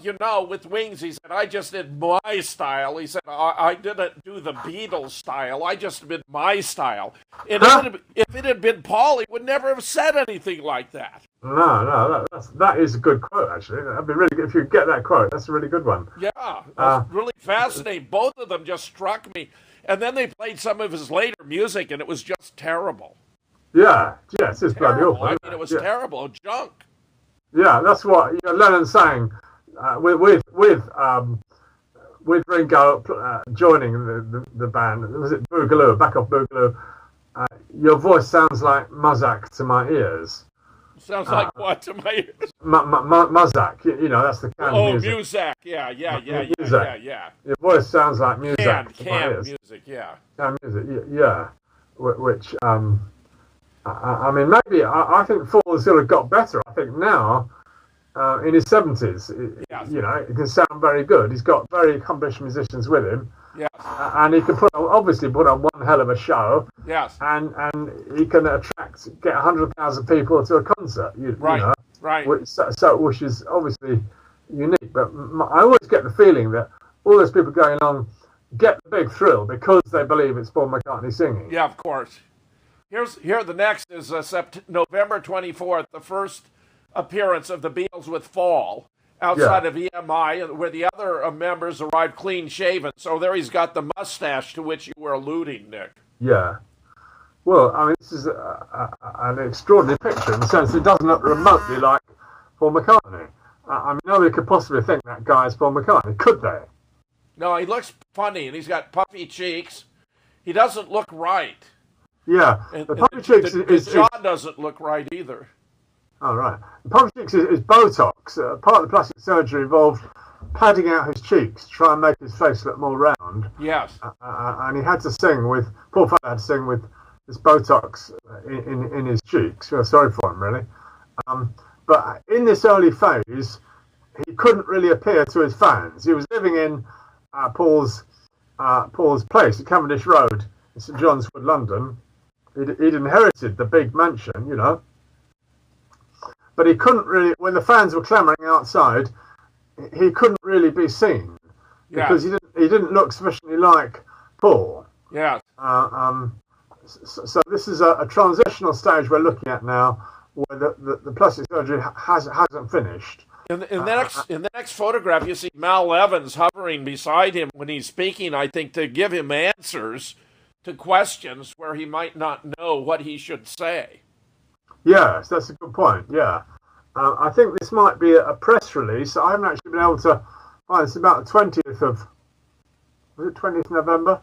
with Wings, he said, I just did my style. He said, I didn't do the Beatles style. I just did my style. And if it had been Paul, he would never have said anything like that. No, that is a good quote, actually. That'd be really good if you get that quote. That's a really good one. Yeah, that's really fascinating. Both of them just struck me. And then they played some of his later music, and it was just terrible. Yeah, it's just bloody awful. I mean, it was terrible, junk. Yeah, that's what Lennon sang with Ringo joining the band. Was it Boogaloo? Back off Boogaloo. Your voice sounds like Muzak to my ears. Sounds like what to my ears? Muzak. That's the can music. Oh, Muzak. Yeah. Your voice sounds like Muzak to my ears. Music. Yeah. Can music. Yeah. Which I mean, maybe I think Fall has sort of got better. I think now, in his 70s, he can sound very good. He's got very accomplished musicians with him. Yes. And he can obviously put on one hell of a show. Yes. And he can get 100,000 people to a concert. Right. Which is obviously unique. But I always get the feeling that all those people going along get the big thrill because they believe it's Paul McCartney singing. Yeah, of course. The next is November 24th, the first appearance of the Beatles with Fall outside of EMI, where the other members arrived clean-shaven. So there he's got the mustache to which you were alluding, Nick. Yeah. Well, I mean, this is an extraordinary picture in the sense it doesn't look remotely like Paul McCartney. I mean, nobody could possibly think that guy is Paul McCartney, could they? No, he looks funny, and he's got puffy cheeks. He doesn't look right. Yeah, and the puffy cheeks his jaw doesn't look right either. Oh, right. The puffy cheeks is Botox. Part of the plastic surgery involved padding out his cheeks to try and make his face look more round. Yes. And he had to sing with, poor fellow had to sing with this Botox in his cheeks. Feel sorry for him, really. But in this early phase, he couldn't really appear to his fans. He was living in Paul's place at Cavendish Road in St John's Wood, London. He'd inherited the big mansion, but he couldn't really, when the fans were clamouring outside, he couldn't really be seen because he didn't look sufficiently like Paul. Yeah. So this is a transitional stage we're looking at now, where the plastic surgery hasn't finished. In the next photograph, you see Mal Evans hovering beside him when he's speaking, I think, to give him answers to questions where he might not know what he should say. Yes, that's a good point, yeah. I think this might be a press release. I haven't actually been able to find it's about the 20th of... Was it 20th November?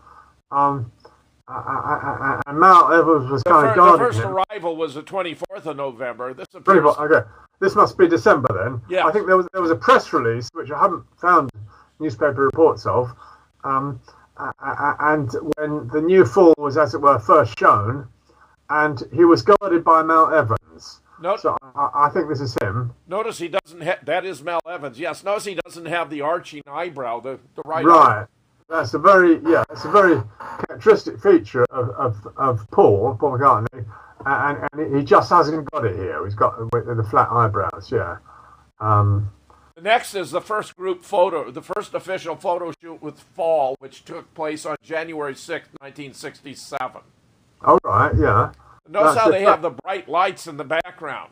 And Mal Evans was kind of guarding The first him. arrival was the 24th of November. Okay, this must be December then. Yeah. I think there was a press release, which I haven't found newspaper reports of, and when the new Fall was, as it were, first shown, and he was guarded by Mal Evans. So I think this is him. Notice he doesn't have... That is Mal Evans. Yes, notice he doesn't have the arching eyebrow, the right Right. That's a very characteristic feature of Paul McCartney, and he just hasn't got it here. He's got the flat eyebrows, yeah. The next is the first group photo, the first official photo shoot with Fall, which took place on January 6, 1967. All right, yeah. Notice how they have the bright lights in the background.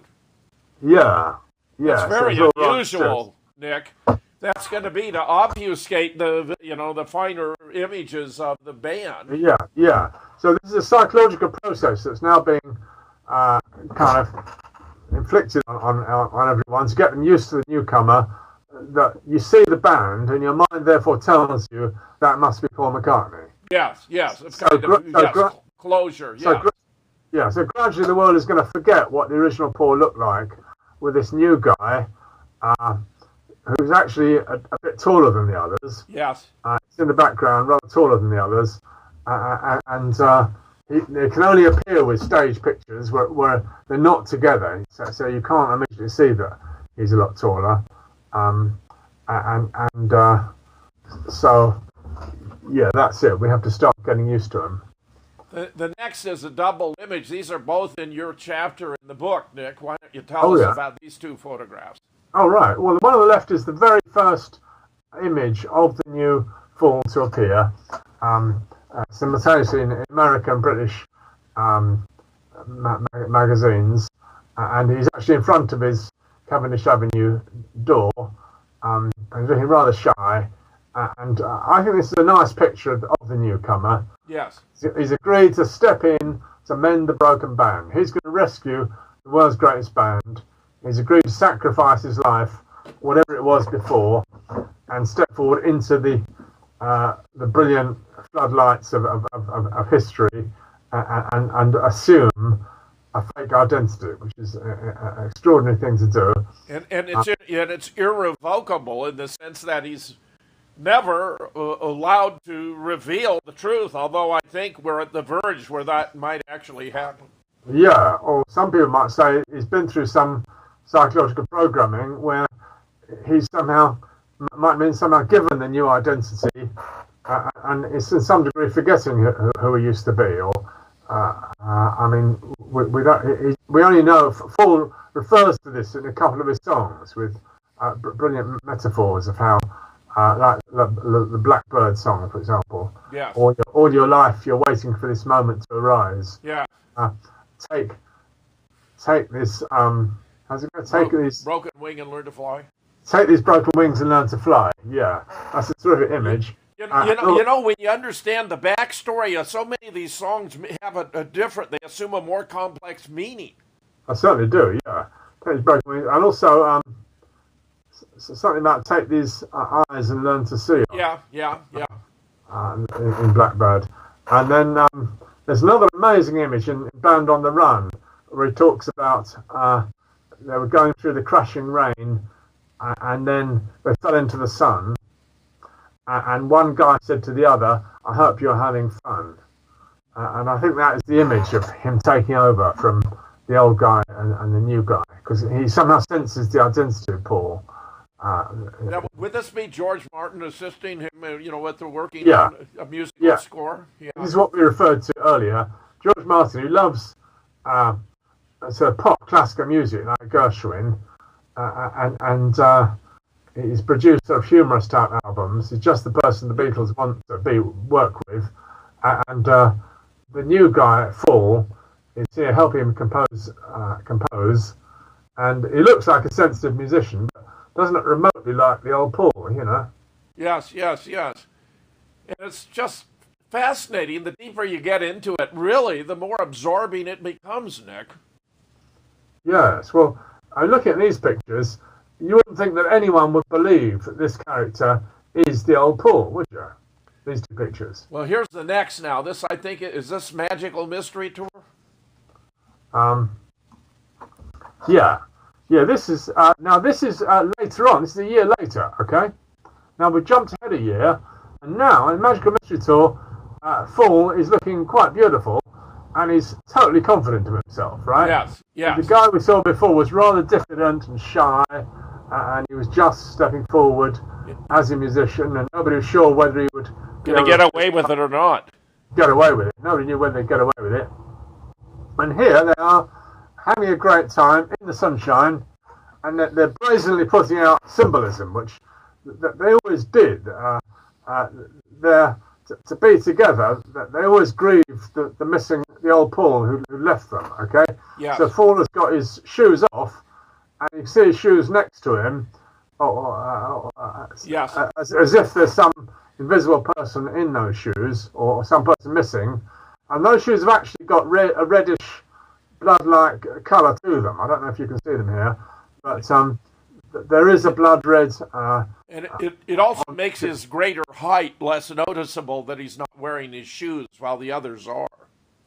Yeah. It's very unusual, Nick. That's going to be to obfuscate the finer images of the band. Yeah. So this is a psychological process that's now being kind of inflicted on everyone to get them used to the newcomer, that you see the band and your mind therefore tells you that must be Paul McCartney. Yes, it's kind of closure. Yeah. So gradually the world is going to forget what the original Paul looked like with this new guy, who's actually a bit taller than the others. Yes. He's in the background, rather taller than the others, and they can only appear with stage pictures where they're not together, so you can't immediately see that he's a lot taller. So yeah, that's it. We have to start getting used to him. The next is a double image. These are both in your chapter in the book, Nick. Why don't you tell us about these two photographs? Oh, right. Well, the one on the left is the very first image of the new Fall to appear, simultaneously in American and British magazines, and he's actually in front of his Cavendish Avenue door, and he's looking rather shy, and I think this is a nice picture of the newcomer. Yes. He's agreed to step in to mend the broken band. He's going to rescue the world's greatest band. He's agreed to sacrifice his life, whatever it was before, and step forward into the brilliant floodlights of history and assume a fake identity, which is an extraordinary thing to do. And it's irrevocable in the sense that he's never allowed to reveal the truth, although I think we're at the verge where that might actually happen. Yeah, or some people might say he's been through some psychological programming where he's might have been somehow given the new identity, and is in some degree forgetting who he used to be. Or I mean, we only know Fall refers to this in a couple of his songs with brilliant metaphors of how, like the Blackbird song, for example. Yes. All your life you're waiting for this moment to arise. Yeah. Take this. How's it going? Take these broken wing and learn to fly. Take these broken wings and learn to fly. Yeah, that's a terrific image. You know, when you understand the backstory, so many of these songs have a different. They assume a more complex meaning. I certainly do. Yeah, take these broken wings, and also something about take these eyes and learn to see. Yeah. In Blackbird, and then there's another amazing image in Band on the Run where he talks about they were going through the crashing rain, and then they fell into the sun. And one guy said to the other, "I hope you're having fun." And I think that is the image of him taking over from the old guy and the new guy, because he somehow senses the identity of Paul. Now, would this be George Martin assisting him, with the working on a musical score? Yeah. This is what we referred to earlier. George Martin, who loves sort of pop classical music like Gershwin, and he's produced sort of humorous type albums. He's just the person the Beatles want to work with, and the new guy at Fall is here helping him compose, and he looks like a sensitive musician, but doesn't look remotely like the old Paul, Yes. And it's just fascinating. The deeper you get into it, really, the more absorbing it becomes, Nick. Yes, well, looking at these pictures, you wouldn't think that anyone would believe that this character is the old Paul, would you? These two pictures. Well, here's the next now. This, I think, is this Magical Mystery Tour? Yeah, this is, later on. This is a year later, okay? Now, we've jumped ahead a year, and now, in Magical Mystery Tour, Fall is looking quite beautiful, and he's totally confident of himself, right? Yes. The guy we saw before was rather diffident and shy, and he was just stepping forward as a musician, and nobody was sure whether he would get away with it or not. Get away with it. Nobody knew whether they'd get away with it. And here they are, having a great time in the sunshine, and they're brazenly putting out symbolism, which they always did. To be together, they always grieve the old Paul who left them. Okay. Yeah. So Paul has got his shoes off, and you see his shoes next to him. Yes. As if there's some invisible person in those shoes, or some person missing, and those shoes have actually got a reddish blood-like colour to them. I don't know if you can see them here, but there is a blood red. And it also makes his greater height less noticeable that he's not wearing his shoes while the others are.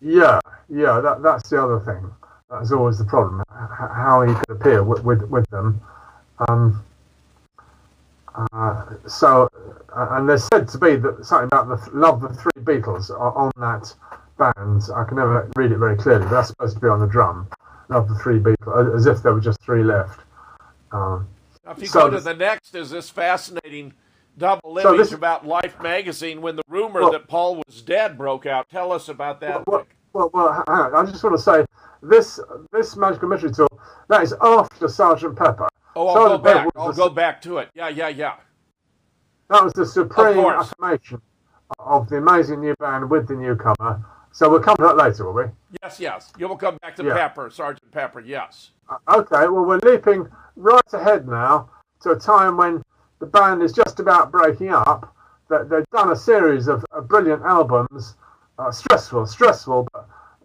Yeah, that's the other thing. That's always the problem, how he could appear with them. And there's said to be that something about the Love the Three Beatles on that band. I can never read it very clearly, but that's supposed to be on the drum. Love the Three Beatles, as if there were just three left. Now, if you go to the next, is this fascinating double image about Life magazine when the rumor that Paul was dead broke out. Tell us about that. Well, I just want to say this magical mystery tour, that is after Sergeant Pepper. Oh, I'll go back to it. Yeah. That was the supreme affirmation of the amazing new band with the newcomer. So we'll come to that later, will we? Yes. You will come back to Pepper, Sergeant Pepper, yes. Okay, well, we're leaping right ahead now to a time when the band is just about breaking up. They've done a series of brilliant albums, stressful,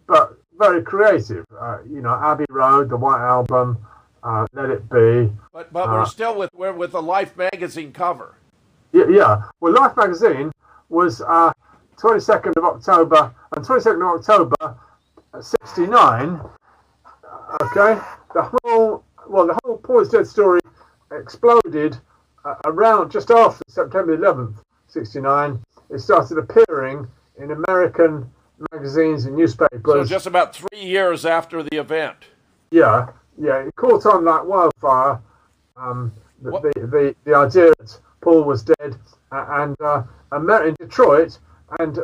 but very creative. Abbey Road, the White Album, Let It Be. But we're still with the Life magazine cover. Yeah. Well, Life magazine was 22nd of October, and 22nd of October, 69. Okay, the whole Paul is Dead story exploded around just after September 11th, 69. It started appearing in American magazines and newspapers. So just about 3 years after the event. Yeah, it caught on like wildfire. The idea that Paul was dead, and in Detroit, and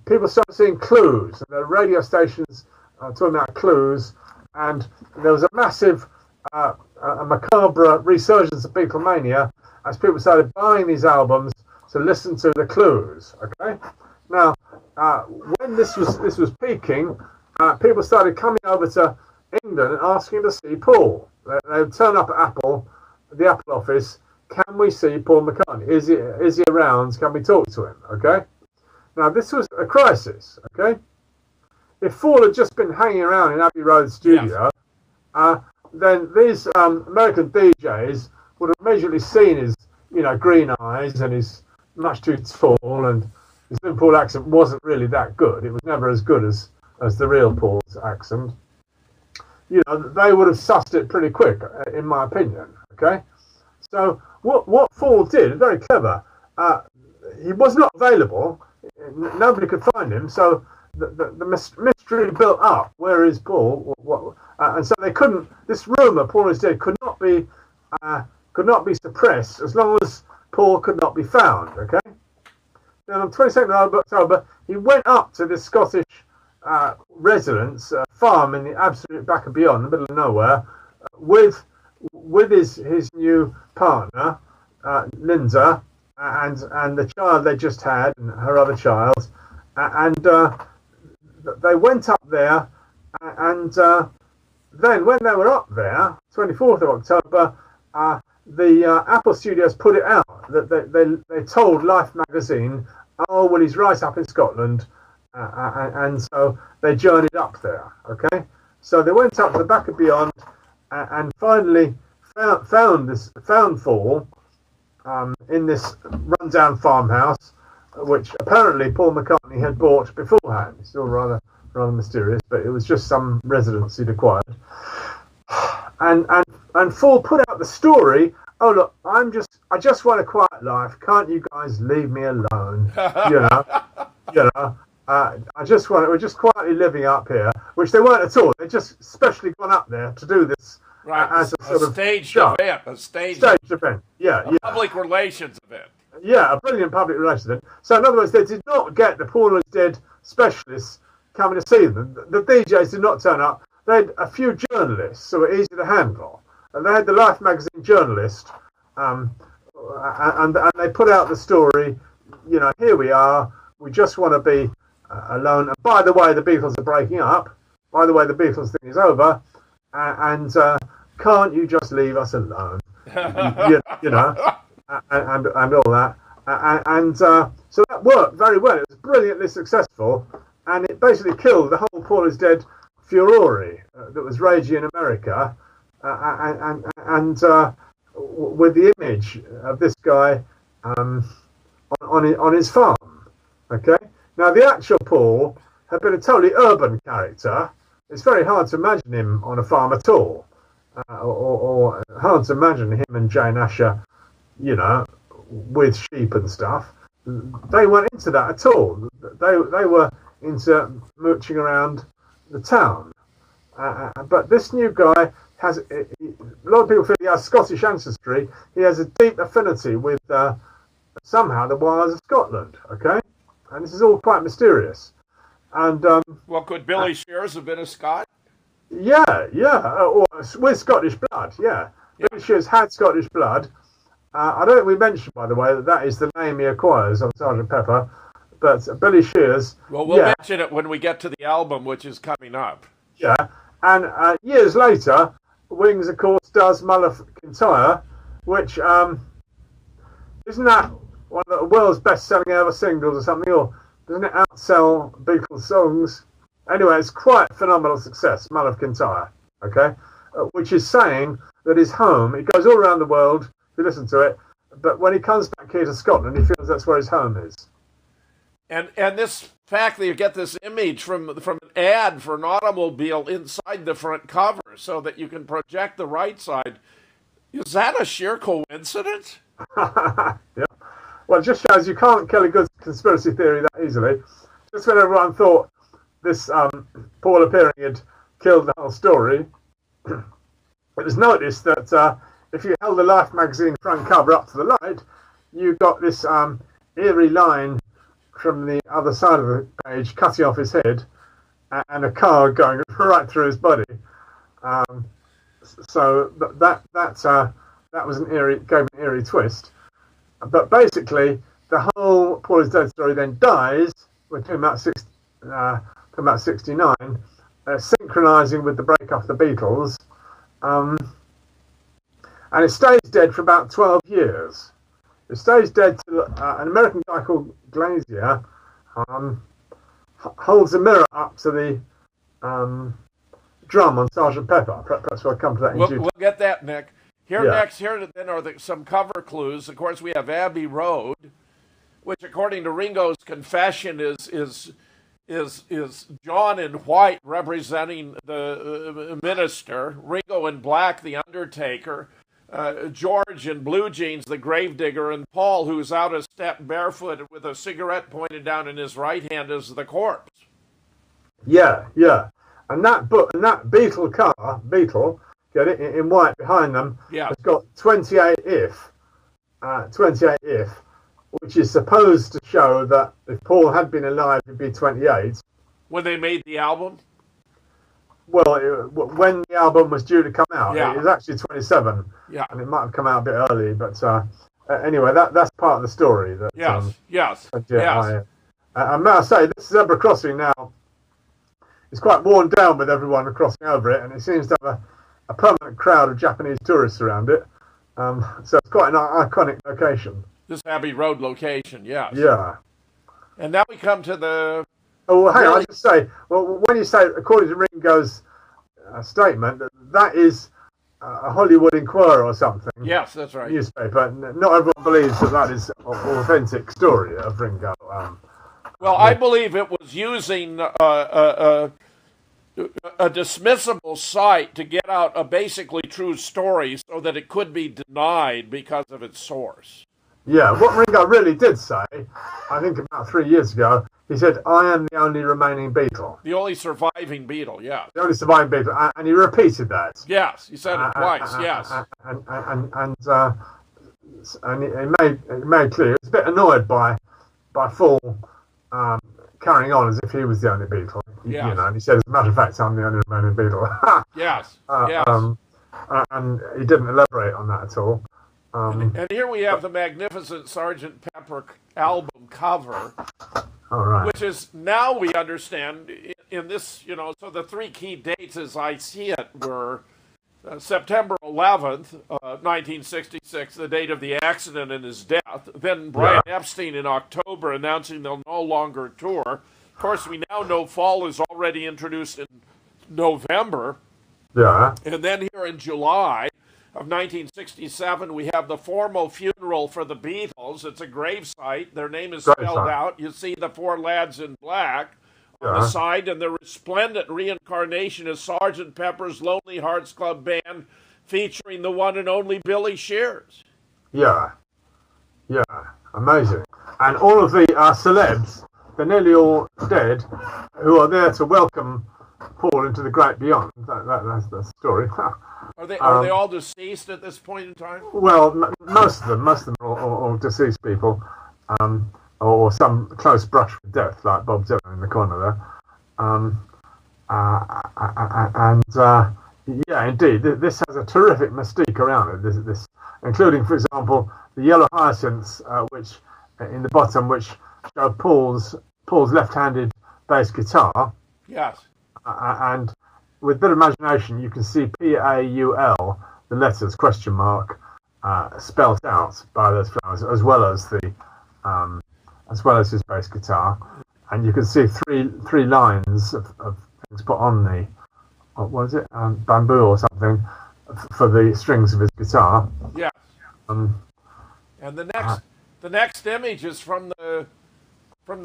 people started seeing clues. And the radio stations talking about clues, and there was a massive, a macabre resurgence of Beatlemania as people started buying these albums to listen to the clues. Okay, now when this was peaking, people started coming over to England and asking to see Paul. They would turn up at the Apple office. Can we see Paul McCartney? Is he around? Can we talk to him? Okay. Now this was a crisis. Okay. If Paul had just been hanging around in Abbey Road studio, then these American DJs would have immediately seen his, green eyes and his much too tall, and his Liverpool accent wasn't really that good. It was never as good as the real Paul's accent. They would have sussed it pretty quick, in my opinion. Okay, so what Paul did, very clever. He was not available. Nobody could find him. So the mystery built up. Where is Paul? And so they couldn't. This rumor, Paul is dead, could not be suppressed as long as Paul could not be found. Okay. Then on 22nd of October, he went up to this Scottish residence farm in the absolute back and beyond, the middle of nowhere, with his new partner, Linda, and the child they just had, and her other child, and they went up there, and then when they were up there, 24th of October, the Apple Studios put it out that they told Life magazine, oh well, he's right up in Scotland, and so they journeyed up there. Okay, so they went up to the back and beyond, and finally found Paul in this rundown farmhouse, which apparently Paul McCartney had bought beforehand. It's still rather mysterious, but it was just some residence he'd acquired. And Paul put out the story. Oh look, I just want a quiet life. Can't you guys leave me alone? We're just quietly living up here, which they weren't at all. They just specially gone up there to do this. Right, as a sort of staged event. A staged event. Yeah. Public relations event. Yeah, a brilliant public relations event. So in other words, they did not get the Paul is Dead specialists coming to see them. The DJs did not turn up. They had a few journalists who were easy to handle. And they had the Life magazine journalist, and they put out the story. Here we are. We just want to be alone. And by the way, the Beatles are breaking up. By the way, the Beatles thing is over. And can't you just leave us alone? and all that. So that worked very well. It was brilliantly successful, and it basically killed the whole Paul is Dead furore that was raging in America, and with the image of this guy on his farm. Okay. Now the actual Paul had been a totally urban character. It's very hard to imagine him on a farm at all, or hard to imagine him and Jane Asher, with sheep and stuff. They weren't into that at all. They were into mooching around the town. But this new guy has, a lot of people feel he has Scottish ancestry. He has a deep affinity with somehow the wilds of Scotland, okay? And this is all quite mysterious. And well, could Billy Shears have been a Scot? Yeah, or with Scottish blood, yeah. Billy Shears had Scottish blood. I don't think we mentioned, by the way, that is the name he acquires on Sgt. Pepper. But Billy Shears... Well, we'll mention it when we get to the album, which is coming up. Yeah, and years later, Wings, of course, does Mull of Kintyre, which, isn't that one of the world's best-selling ever singles or something? Or doesn't it outsell Beatles songs? Anyway, it's quite a phenomenal success, Mull of Kintyre, okay? Which is saying that his home, it goes all around the world, if you listen to it, but when he comes back here to Scotland, he feels that's where his home is. And this fact that you get this image from an ad for an automobile inside the front cover so that you can project the right side, is that a sheer coincidence? Yeah. Well, it just shows you can't kill a good conspiracy theory that easily. Just when everyone thought this Paul appearing had killed the whole story, it was noticed that if you held the Life magazine front cover up to the light, you got this eerie line from the other side of the page cutting off his head and a car going right through his body. So that was gave an eerie twist. But basically, the whole Paul is Dead story then dies. We're talking about 69, synchronising with the break off the Beatles, and it stays dead for about 12 years. It stays dead till an American guy called Glazier holds a mirror up to the drum on Sgt. Pepper. Perhaps we'll come to that in due time. We'll get that, Nick. Here then are some cover clues. Of course, we have Abbey Road, which, according to Ringo's confession, is John in white representing the minister, Ringo in black, the undertaker, George in blue jeans, the gravedigger, and Paul, who's out of step barefoot with a cigarette pointed down in his right hand, is the corpse. Yeah. And that Beetle, get it, in white behind them, has got 28 if, which is supposed to show that if Paul had been alive, he'd be 28. When they made the album? Well, when the album was due to come out, it was actually 27. Yeah. And it might have come out a bit early, but anyway, that's part of the story. That, yes. And may I say, this zebra crossing now is quite worn down with everyone crossing over it, and it seems to have a permanent crowd of Japanese tourists around it. So it's quite an iconic location. This Abbey Road location, yes. Yeah. And now we come to the... Oh, well, hang on, I just say, well, when you say, according to Ringo's statement, that is a Hollywood Inquirer or something. Yes, that's right. Newspaper. Not everyone believes that is an authentic story of Ringo. Well, I believe it was using a dismissible site to get out a basically true story so that it could be denied because of its source. Yeah, what Ringo really did say, I think about 3 years ago, he said, "I am the only remaining Beatle." The only surviving Beatle, yes. The only surviving Beatle, and he repeated that. Yes, he said it twice, yes. And he made clear, he was a bit annoyed by Paul carrying on as if he was the only Beatle. Yes. You know, and he said, as a matter of fact, I'm the only remaining Beatle. Yes, and he didn't elaborate on that at all. And here we have the magnificent Sgt. Pepper album cover, which is, now we understand, in this, so the three key dates as I see it were September 11th, 1966, the date of the accident and his death. Then Brian Epstein in October announcing they'll no longer tour. Of course, we now know fall is already introduced in November. Yeah. And then here in July of 1967, we have the formal funeral for the Beatles. It's a gravesite. Their name is spelled out. You see the four lads in black on the side, and the resplendent reincarnation is Sgt. Pepper's Lonely Hearts Club Band, featuring the one and only Billy Shears. Yeah. Yeah. Amazing. And all of the celebs, they're nearly all dead, who are there to welcome Paul into the great beyond. That's the story. Are they all deceased at this point in time? Well, most of them are all deceased people, or some close brush with death, like Bob Dylan in the corner there. Yeah, indeed, this has a terrific mystique around it. This, including, for example, the yellow hyacinths, which in the bottom, which show Paul's left-handed bass guitar. Yes. And with a bit of imagination, you can see P-A-U-L, the letters question mark, spelt out by those flowers, as well as his bass guitar, and you can see three lines of things put on the what is it, bamboo or something, for the strings of his guitar. Yeah. And the next image is from the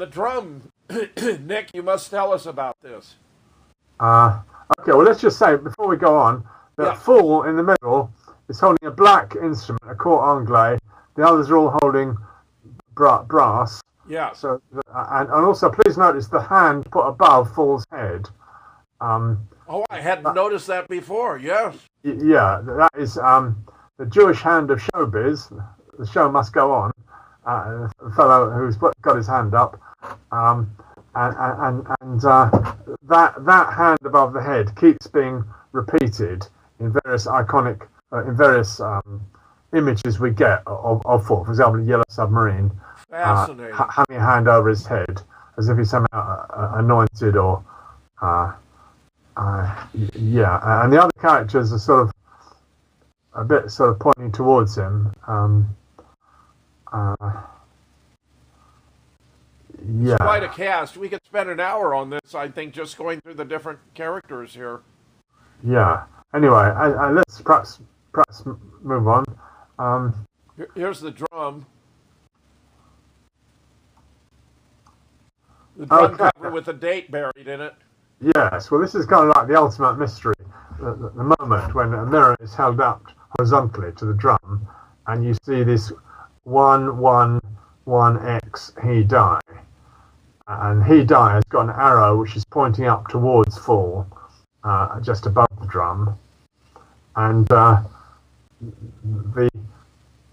drum. Nick, you must tell us about this. Okay, well, let's just say, before we go on, that Fool in the middle is holding a black instrument, a cort anglais. The others are all holding brass. Yeah. So, and also, please notice the hand put above Fool's head. I hadn't noticed that before. Yes. Yeah, that is the Jewish hand of showbiz. The show must go on. A fellow who's got his hand up. And that hand above the head keeps being repeated in various iconic, images we get of Fool. For example, Yellow Submarine, fascinating, having a hand over his head as if he's somehow anointed, or and the other characters are sort of pointing towards him. It's quite a cast. We could spend an hour on this, I think, just going through the different characters here. Yeah. Anyway, let's perhaps move on. Here's the drum. The drum cover with a date buried in it. Yes. Well, this is kind of like the ultimate mystery. The moment when a mirror is held up horizontally to the drum, and you see this 111X he die. And he die has got an arrow which is pointing up towards Fool, just above the drum. And the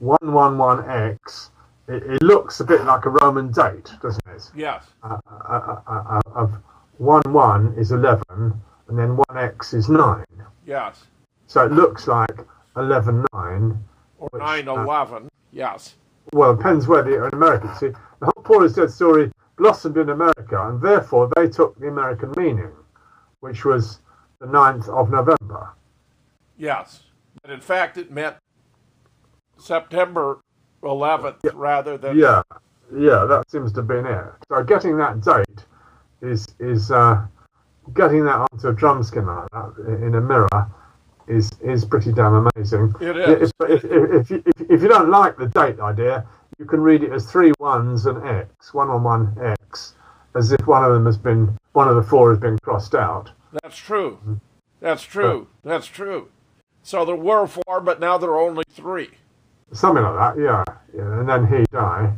111X, it looks a bit like a Roman date, doesn't it? Yes. Of 11 is 11, and then 1X is 9. Yes. So it looks like 11-9. Or 9-11, yes. Well, it depends whether you're in America. See, the whole Paul is Dead story blossomed in America, and therefore they took the American meaning, which was the 9th of November. Yes. But in fact, it meant September 11th rather than... Yeah, that seems to have been it. So getting that date is getting that onto a drum skin like that in a mirror is pretty damn amazing. It is. If you don't like the date idea, you can read it as 3 1s and X, 111X, as if one of the four has been crossed out. That's true. That's true. That's true. So there were 4, but now there are only 3. Something like that, yeah. And then he die.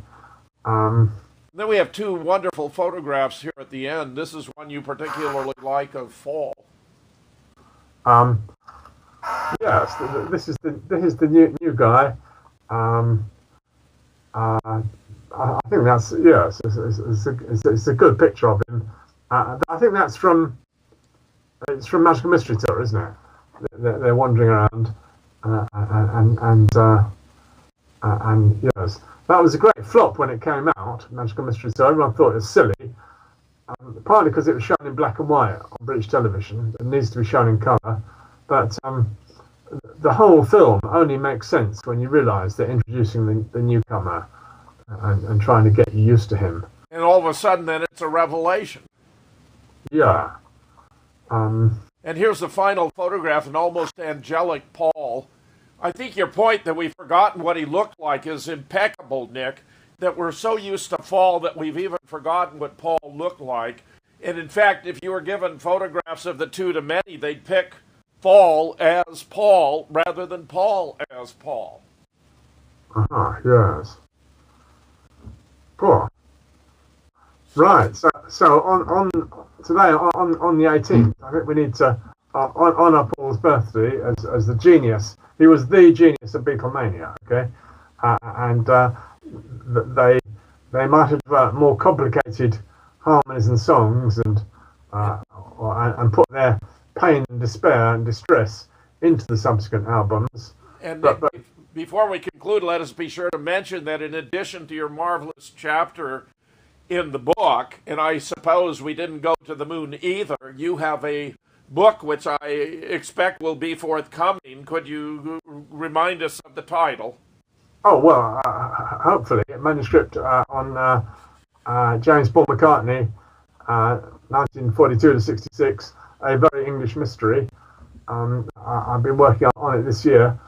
Then we have 2 wonderful photographs here at the end. This is one you particularly like of Fall. Yes, this is the new guy. I think that's it's a good picture of him. I think it's from Magical Mystery Tour, isn't it? They're wandering around, and yes, that was a great flop when it came out. Magical Mystery Tour. Everyone thought it was silly, partly because it was shown in black and white on British television. It needs to be shown in colour, but the whole film only makes sense when you realise they're introducing the newcomer and trying to get you used to him. And all of a sudden, then it's a revelation. Yeah. And And here's the final photograph, an almost angelic Paul. I think your point that we've forgotten what he looked like is impeccable, Nick, that we're so used to Paul that we've even forgotten what Paul looked like. And in fact, if you were given photographs of the two to many, they'd pick Paul as Paul rather than Paul as Paul. Yes. Poor. Right. So on today on the 18th, I think we need to honor Paul's birthday as the genius. He was the genius of Beatlemania. Okay, and they might have more complicated harmonies and songs and put their pain and despair and distress into the subsequent albums. And before we conclude, let us be sure to mention that in addition to your marvelous chapter in the book, and I suppose we didn't go to the moon either, you have a book which I expect will be forthcoming. Could you remind us of the title? Oh, well, hopefully, a manuscript on James Paul McCartney, 1942 to 66, a very English mystery. I've been working on it this year,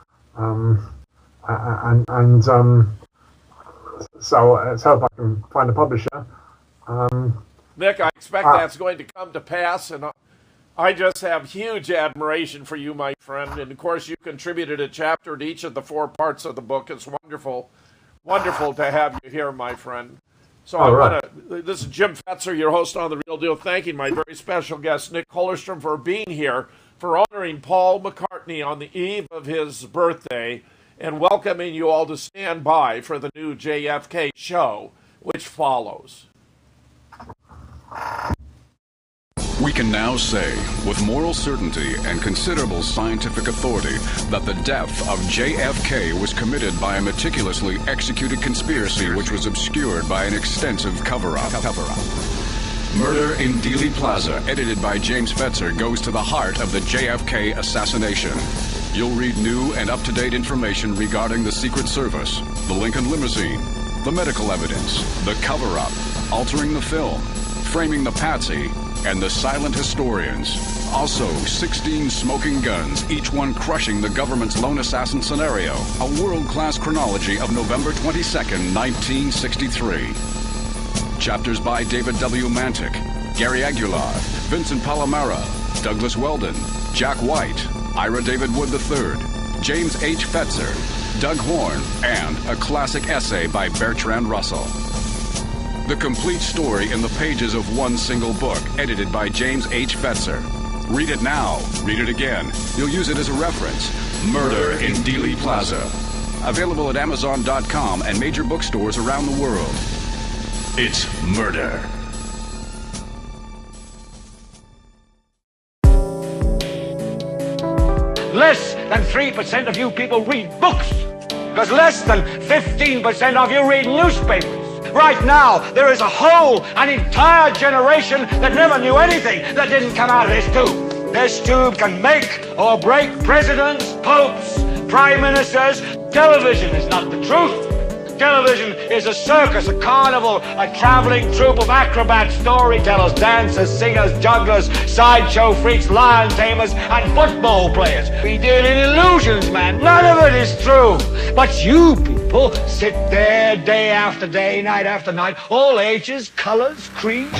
so let's hope I can find a publisher. Nick, I expect that's going to come to pass, and I just have huge admiration for you, my friend. And of course, you contributed a chapter to each of the 4 parts of the book. It's wonderful to have you here, my friend. So this is Jim Fetzer, your host on The Real Deal, thanking my very special guest, Nick Kollerstrom, for being here, for honoring Paul McCartney on the eve of his birthday, and welcoming you all to stand by for the new JFK show, which follows. We can now say, with moral certainty and considerable scientific authority, that the death of JFK was committed by a meticulously executed conspiracy which was obscured by an extensive cover-up. Murder in Dealey Plaza, edited by James Fetzer, goes to the heart of the JFK assassination. You'll read new and up-to-date information regarding the Secret Service, the Lincoln limousine, the medical evidence, the cover-up, altering the film, framing the patsy, and the silent historians. Also, 16 smoking guns, each one crushing the government's lone assassin scenario. A world-class chronology of November 22nd, 1963. Chapters by David W. Mantic, Gary Aguilar, Vincent Palomera, Douglas Weldon, Jack White, Ira David Wood III, James H. Fetzer, Doug Horn, and a classic essay by Bertrand Russell. The complete story in the pages of one single book, edited by James H. Fetzer. Read it now, read it again. You'll use it as a reference. Murder in Dealey Plaza. Available at Amazon.com and major bookstores around the world. It's murder. Less than 3% of you people read books, because less than 15% of you read newspapers. Right now, there is an entire generation that never knew anything that didn't come out of this tube. This tube can make or break presidents, popes, prime ministers. Television is not the truth. Television is a circus, a carnival, a traveling troupe of acrobats, storytellers, dancers, singers, jugglers, sideshow freaks, lion tamers, and football players. We deal in illusions, man. None of it is true. But you people sit there day after day, night after night, all ages, colors, creeds.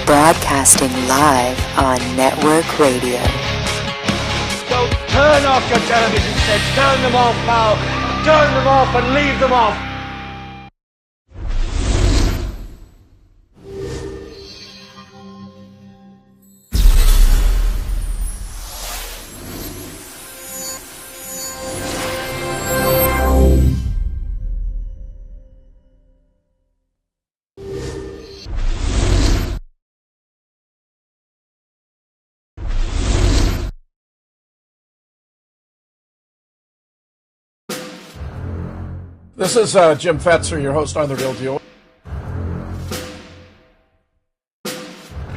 Broadcasting live on network radio. So turn off your television sets, turn them off now, turn them off and leave them off. This is Jim Fetzer, your host on The Real Deal.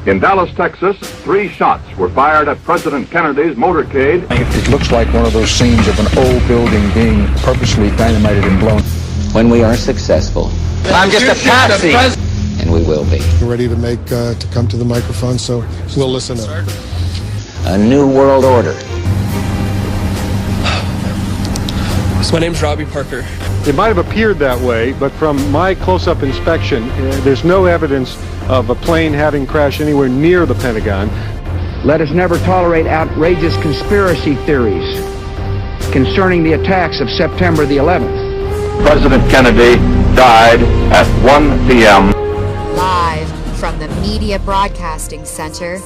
In Dallas, Texas, 3 shots were fired at President Kennedy's motorcade. It looks like one of those scenes of an old building being purposely dynamited and blown. When we are successful, I'm just a patsy. And we will be. We're ready to come to the microphone, so we'll listen up. A new world order. So my name's Robbie Parker. It might have appeared that way, but from my close-up inspection, there's no evidence of a plane having crashed anywhere near the Pentagon. Let us never tolerate outrageous conspiracy theories concerning the attacks of September the 11th. President Kennedy died at 1 p.m. Live from the Media Broadcasting Center.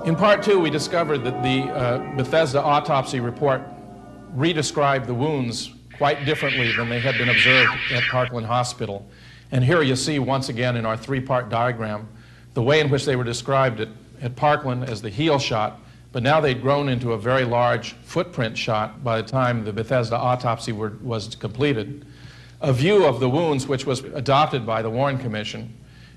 In part two, we discovered that the Bethesda autopsy report redescribed the wounds quite differently than they had been observed at Parkland Hospital. And here you see once again in our three-part diagram the way in which they were described at Parkland as the heel shot, but now they'd grown into a very large footprint shot by the time the Bethesda autopsy was completed. A view of the wounds which was adopted by the Warren Commission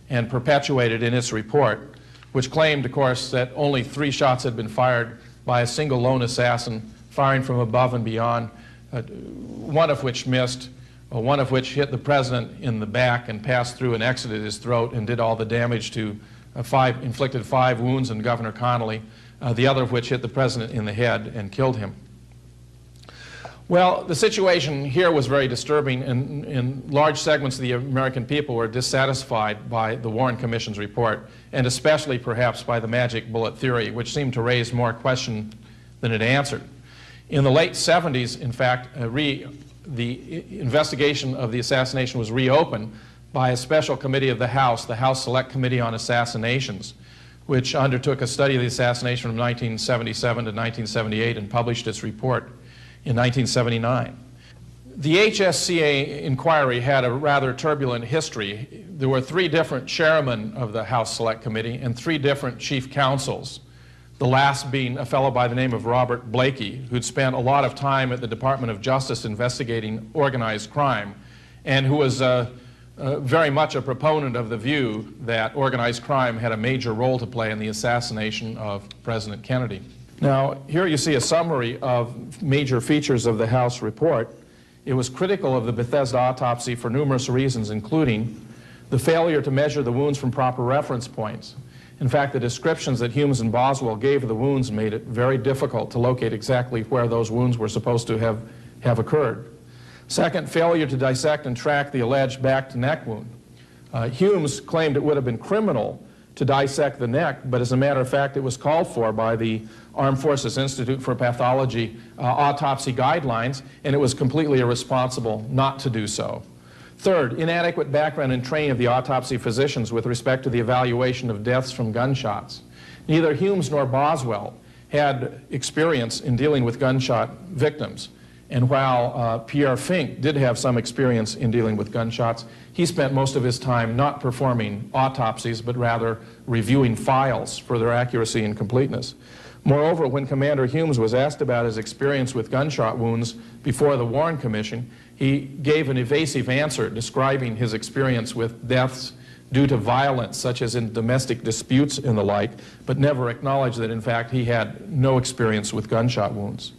and perpetuated in its report, which claimed, of course, that only 3 shots had been fired by a single lone assassin firing from above and beyond, one of which missed, one of which hit the president in the back and passed through and exited his throat and did all the damage to inflicted 5 wounds in Governor Connolly, the other of which hit the president in the head and killed him. Well, the situation here was very disturbing, and large segments of the American people were dissatisfied by the Warren Commission's report, and especially perhaps by the magic bullet theory, which seemed to raise more questions than it answered. In the late 70s, in fact, the investigation of the assassination was reopened by a special committee of the House Select Committee on Assassinations, which undertook a study of the assassination from 1977 to 1978 and published its report in 1979. The HSCA inquiry had a rather turbulent history. There were 3 different chairmen of the House Select Committee and 3 different chief counsels, the last being a fellow by the name of Robert Blakey, who'd spent a lot of time at the Department of Justice investigating organized crime, and who was very much a proponent of the view that organized crime had a major role to play in the assassination of President Kennedy. Now, here you see a summary of major features of the House report. It was critical of the Bethesda autopsy for numerous reasons, including the failure to measure the wounds from proper reference points. In fact, the descriptions that Humes and Boswell gave of the wounds made it very difficult to locate exactly where those wounds were supposed to have occurred. Second, failure to dissect and track the alleged back-to-neck wound. Humes claimed it would have been criminal to dissect the neck, but as a matter of fact, it was called for by the Armed Forces Institute for Pathology autopsy guidelines, and it was completely irresponsible not to do so. Third, inadequate background and training of the autopsy physicians with respect to the evaluation of deaths from gunshots. Neither Humes nor Boswell had experience in dealing with gunshot victims. And while Pierre Fink did have some experience in dealing with gunshots, he spent most of his time not performing autopsies, but rather reviewing files for their accuracy and completeness. Moreover, when Commander Humes was asked about his experience with gunshot wounds before the Warren Commission, he gave an evasive answer describing his experience with deaths due to violence, such as in domestic disputes and the like, but never acknowledged that, in fact, he had no experience with gunshot wounds.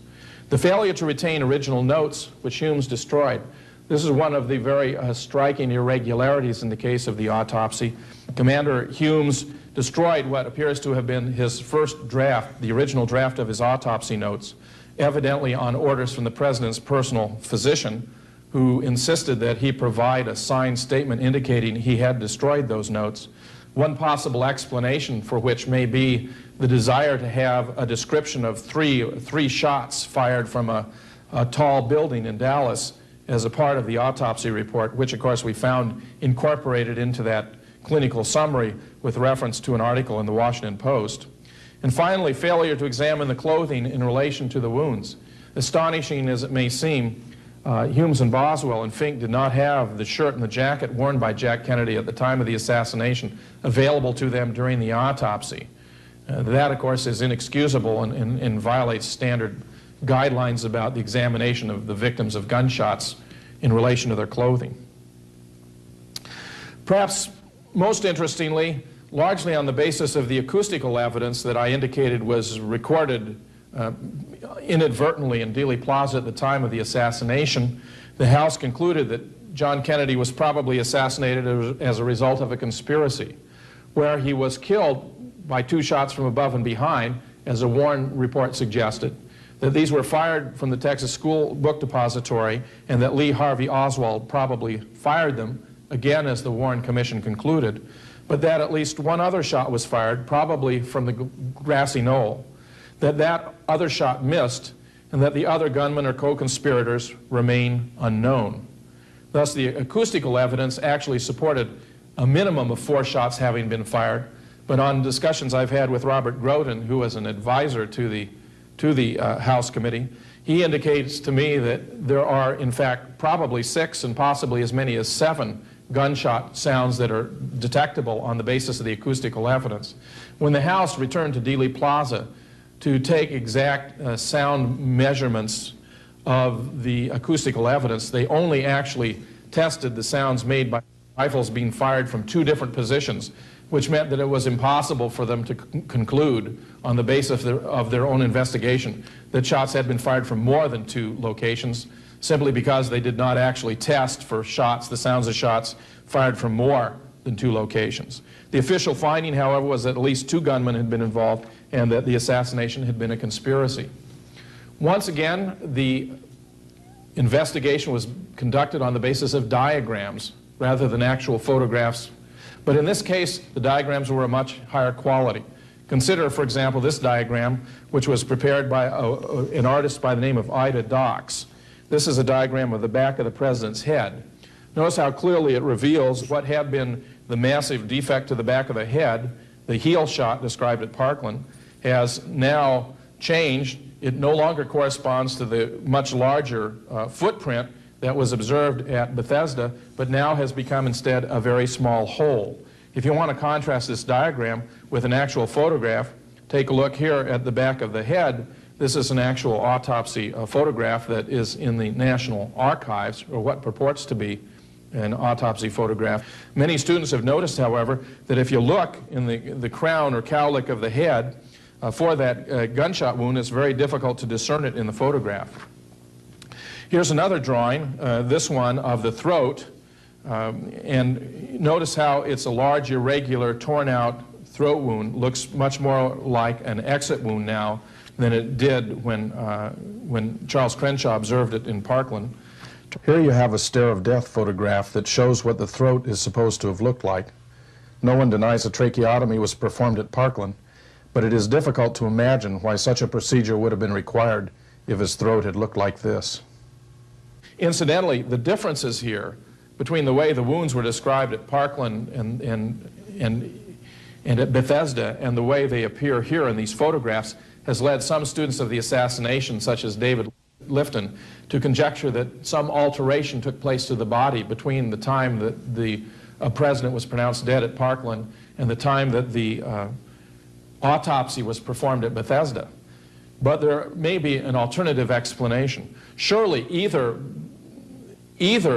The failure to retain original notes, which Humes destroyed. This is one of the very striking irregularities in the case of the autopsy. Commander Humes destroyed what appears to have been his first draft, the original draft of his autopsy notes, evidently on orders from the president's personal physician, who insisted that he provide a signed statement indicating he had destroyed those notes. One possible explanation for which may be the desire to have a description of three shots fired from a tall building in Dallas as a part of the autopsy report, which of course we found incorporated into that clinical summary with reference to an article in the Washington Post. And finally, failure to examine the clothing in relation to the wounds. Astonishing as it may seem, Humes and Boswell and Fink did not have the shirt and the jacket worn by Jack Kennedy at the time of the assassination available to them during the autopsy. That, of course, is inexcusable and violates standard guidelines about the examination of the victims of gunshots in relation to their clothing. Perhaps most interestingly, largely on the basis of the acoustical evidence that I indicated was recorded inadvertently in Dealey Plaza at the time of the assassination, the House concluded that John Kennedy was probably assassinated as a result of a conspiracy, where he was killed by 2 shots from above and behind, as a Warren report suggested, that these were fired from the Texas School Book Depository, and that Lee Harvey Oswald probably fired them, again as the Warren Commission concluded, but that at least one other shot was fired, probably from the grassy knoll, that other shot missed, and that the other gunmen or co-conspirators remain unknown. Thus, the acoustical evidence actually supported a minimum of 4 shots having been fired, but on discussions I've had with Robert Groden, who was an advisor to the House committee, he indicates to me that there are, in fact, probably 6 and possibly as many as 7 gunshot sounds that are detectable on the basis of the acoustical evidence. When the House returned to Dealey Plaza to take exact sound measurements of the acoustical evidence, they only actually tested the sounds made by rifles being fired from 2 different positions, which meant that it was impossible for them to conclude on the basis of their own investigation that shots had been fired from more than 2 locations, simply because they did not actually test for shots, the sounds of shots fired from more than 2 locations. The official finding, however, was that at least 2 gunmen had been involved and that the assassination had been a conspiracy. Once again, the investigation was conducted on the basis of diagrams rather than actual photographs. But in this case, the diagrams were a much higher quality. Consider, for example, this diagram, which was prepared by an artist by the name of Ida Docks. This is a diagram of the back of the president's head. Notice how clearly it reveals what had been the massive defect to the back of the head. The heel shot described at Parkland has now changed. It no longer corresponds to the much larger footprint that was observed at Bethesda, but now has become instead a very small hole. If you want to contrast this diagram with an actual photograph, take a look here at the back of the head. This is an actual autopsy photograph that is in the National Archives, or what purports to be an autopsy photograph. Many students have noticed, however, that if you look in the crown or cowlick of the head for that gunshot wound, it's very difficult to discern it in the photograph. Here's another drawing, this one of the throat, and notice how it's a large, irregular, torn-out throat wound. Looks much more like an exit wound now than it did when Charles Crenshaw observed it in Parkland. Here you have a stare of death photograph that shows what the throat is supposed to have looked like. No one denies a tracheotomy was performed at Parkland, but it is difficult to imagine why such a procedure would have been required if his throat had looked like this. Incidentally, the differences here between the way the wounds were described at Parkland and at Bethesda and the way they appear here in these photographs has led some students of the assassination, such as David Lifton, to conjecture that some alteration took place to the body between the time that the president was pronounced dead at Parkland and the time that the autopsy was performed at Bethesda. But there may be an alternative explanation. Surely either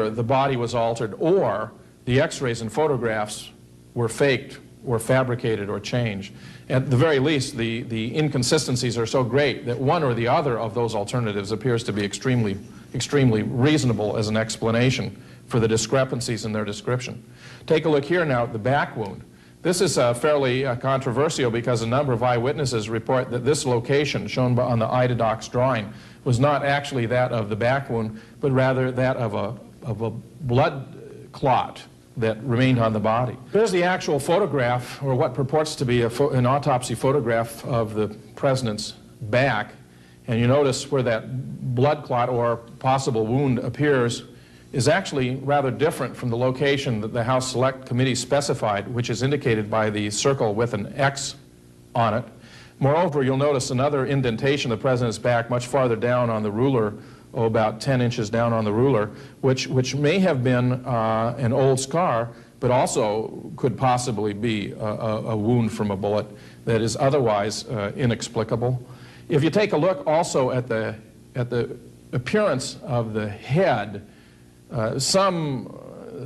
the body was altered or the x-rays and photographs were faked or fabricated or changed. At the very least, the inconsistencies are so great that one or the other of those alternatives appears to be extremely reasonable as an explanation for the discrepancies in their description. Take a look here now at the back wound. This is fairly controversial because a number of eyewitnesses report that this location shown on the Ida Docks drawing was not actually that of the back wound, but rather that of a a blood clot that remained on the body. Here's the actual photograph, or what purports to be an autopsy photograph of the president's back. And you notice where that blood clot or possible wound appears is actually rather different from the location that the House Select Committee specified, which is indicated by the circle with an X on it. Moreover, you'll notice another indentation of the president's back much farther down on the ruler, about 10 inches down on the ruler, which may have been an old scar, but also could possibly be a wound from a bullet that is otherwise inexplicable. If you take a look also at the appearance of the head, some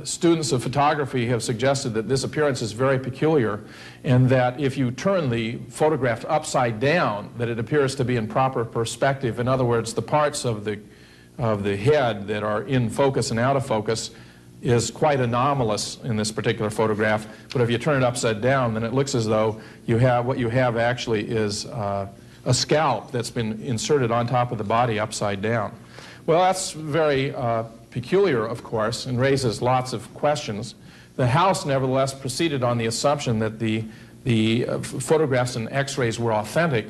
students of photography have suggested that this appearance is very peculiar, and that if you turn the photograph upside down, that it appears to be in proper perspective. In other words, the parts of the head that are in focus and out of focus is quite anomalous in this particular photograph. But if you turn it upside down, then it looks as though what you have actually is a scalp that's been inserted on top of the body upside down. Well, that's very peculiar, of course, and raises lots of questions. The House, nevertheless, proceeded on the assumption that the photographs and x-rays were authentic,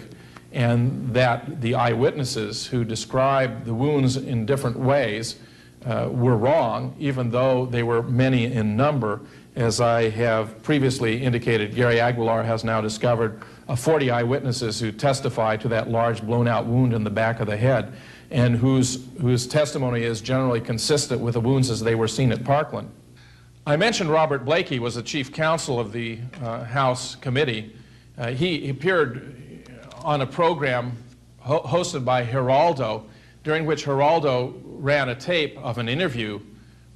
and that the eyewitnesses who described the wounds in different ways were wrong, even though they were many in number. As I have previously indicated, Gary Aguilar has now discovered 40 eyewitnesses who testify to that large blown-out wound in the back of the head, and whose testimony is generally consistent with the wounds as they were seen at Parkland. I mentioned Robert Blakey was the chief counsel of the House committee. He appeared on a program hosted by Geraldo, during which Geraldo ran a tape of an interview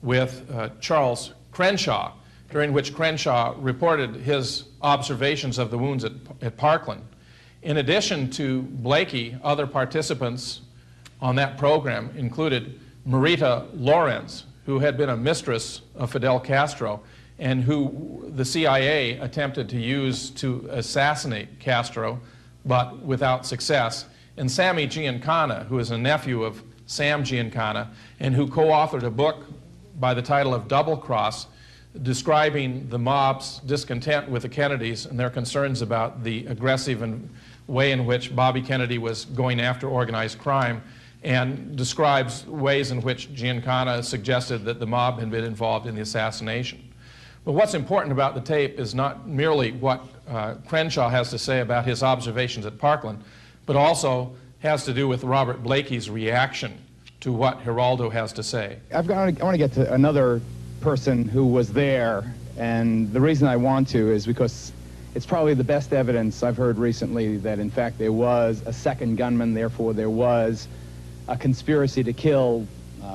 with Charles Crenshaw, during which Crenshaw reported his observations of the wounds at Parkland. In addition to Blakey, other participants on that program included Marita Lorenz, who had been a mistress of Fidel Castro and who the CIA attempted to use to assassinate Castro, but without success, and Sammy Giancana, who is a nephew of Sam Giancana, and who co-authored a book by the title of Double Cross, describing the mob's discontent with the Kennedys and their concerns about the aggressive way in which Bobby Kennedy was going after organized crime, and describes ways in which Giancana suggested that the mob had been involved in the assassination. But what's important about the tape is not merely what Crenshaw has to say about his observations at Parkland, but also has to do with Robert Blakey's reaction to what Geraldo has to say. I want to get to another person who was there, and the reason I want to is because it's probably the best evidence I've heard recently that in fact there was a second gunman, therefore there was a conspiracy to kill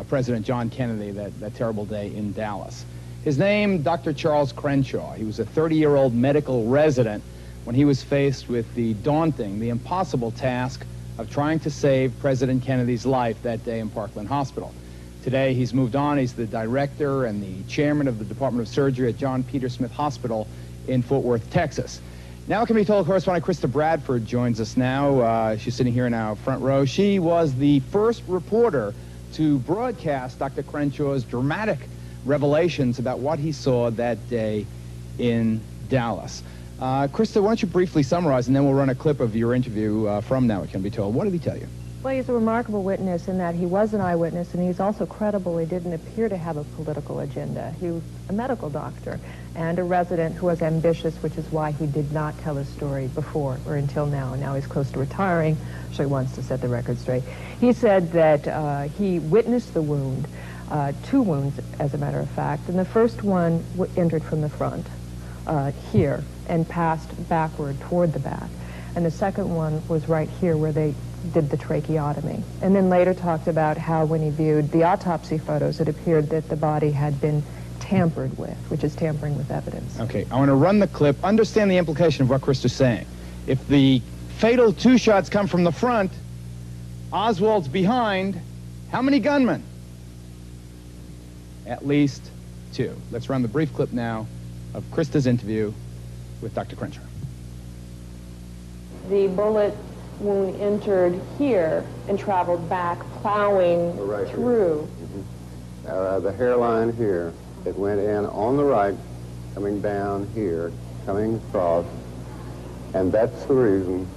President John Kennedy that terrible day in Dallas. His name, Dr. Charles Crenshaw. He was a 30-year-old medical resident when he was faced with the daunting, the impossible task of trying to save President Kennedy's life that day in Parkland Hospital. Today, he's moved on. He's the director and the chairman of the Department of Surgery at John Peter Smith Hospital in Fort Worth, Texas. Now, Capitol correspondent Krista Bradford joins us now. She's sitting here in our front row. She was the first reporter to broadcast Dr. Crenshaw's dramatic revelations about what he saw that day in Dallas. Krista, why don't you briefly summarize, and then we'll run a clip of your interview from Now It Can Be Told. What did he tell you? Well, he's a remarkable witness in that he was an eyewitness, and he's also credible. He didn't appear to have a political agenda. He was a medical doctor and a resident who was ambitious, which is why he did not tell his story before or until now. Now he's close to retiring, so he wants to set the record straight. He said that he witnessed the wound, 2 wounds, as a matter of fact, and the first one entered from the front here and passed backward toward the back, and the second one was right here where they did the tracheotomy. And then later talked about how when he viewed the autopsy photos, it appeared that the body had been tampered with, which is tampering with evidence. Okay, I want to run the clip. Understand the implication of what Krista's saying. If the fatal 2 shots come from the front, Oswald's behind, how many gunmen? At least 2. Let's run the brief clip now of Krista's interview with Dr. Crenshaw. The bullet wound entered here and traveled back, plowing through. the hairline here. It went in on the right, coming down here, coming across, and that's the reason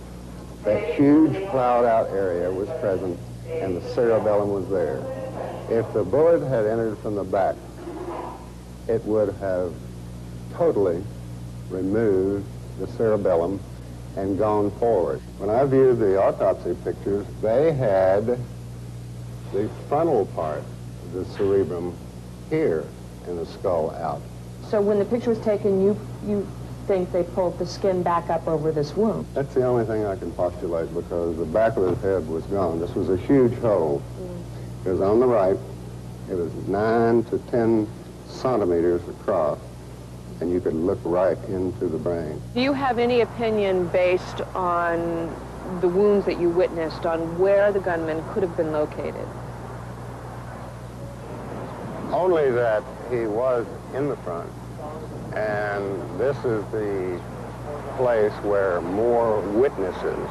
that huge plowed out area was present and the cerebellum was there. If the bullet had entered from the back, it would have totally removed the cerebellum and gone forward. When I viewed the autopsy pictures, they had the frontal part of the cerebrum here in the skull out. So when the picture was taken, you think they pulled the skin back up over this wound? That's the only thing I can postulate, because the back of his head was gone. This was a huge hole. Because on the right, it was 9 to 10 centimeters across, and you could look right into the brain. Do you have any opinion based on the wounds that you witnessed on where the gunman could have been located? Only that he was in the front, and this is the place where more witnesses,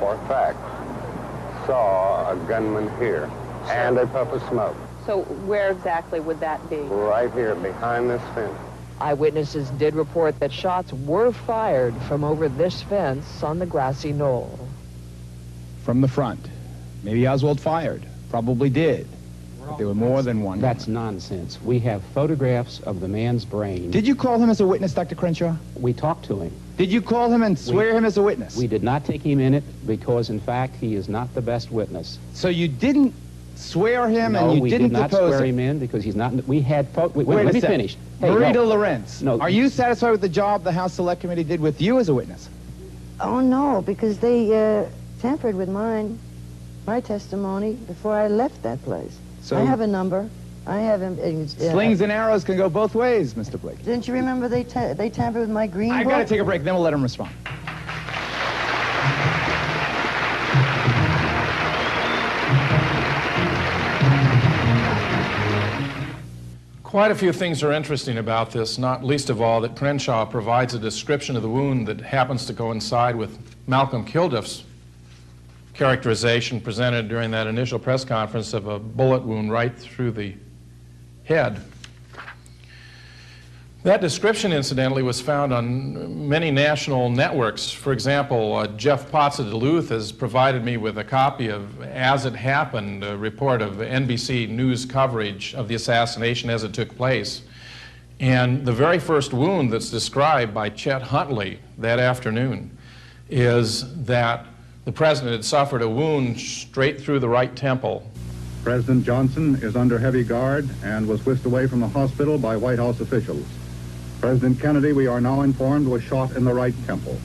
or facts, saw a gunman here, and a puff of smoke. So where exactly would that be? Right here, behind this fence. Eyewitnesses did report that shots were fired from over this fence on the grassy knoll. From the front. Maybe Oswald fired. Probably did. But there were more than one. That's nonsense. We have photographs of the man's brain. Did you call him as a witness, Dr. Crenshaw? We talked to him. Did you call him and swear him as a witness? We did not take him in it because, in fact, he is not the best witness. So you didn't swear him no, and you didn't depose him? No, we did not swear him in because he's not... We had... Let me finish. Hey, Marita Lorenz, no. Are you satisfied with the job the House Select Committee did with you as a witness? Oh, no, because they tampered with my testimony before I left that place. So I have a number. I have him. Slings and arrows can go both ways, Mr. Blake. Didn't you remember they tampered with my green book? I got to take a break, then we'll let him respond. Quite a few things are interesting about this, not least of all that Crenshaw provides a description of the wound that happens to coincide with Malcolm Kilduff's characterization presented during that initial press conference of a bullet wound right through the head. That description, incidentally, was found on many national networks. For example, Jeff Potts of Duluth has provided me with a copy of As It Happened, a report of NBC News coverage of the assassination as it took place. And the very first wound that's described by Chet Huntley that afternoon is that the president had suffered a wound straight through the right temple. President Johnson is under heavy guard and was whisked away from the hospital by White House officials. President Kennedy, we are now informed, was shot in the right temple.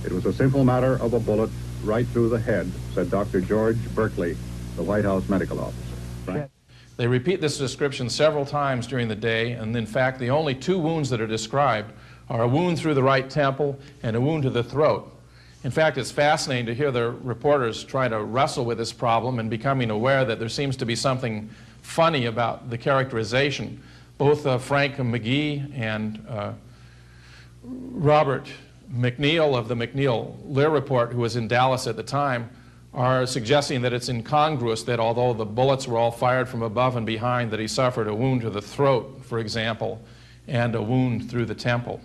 It was a simple matter of a bullet right through the head, said Dr. George Berkeley, the White House medical officer. Frank? They repeat this description several times during the day, and in fact, the only two wounds that are described are a wound through the right temple and a wound to the throat. In fact, it's fascinating to hear the reporters try to wrestle with this problem and becoming aware that there seems to be something funny about the characterization. Both Frank McGee and Robert McNeil of the McNeil-Lear report, who was in Dallas at the time, are suggesting that it's incongruous that although the bullets were all fired from above and behind, that he suffered a wound to the throat, for example, and a wound through the temple.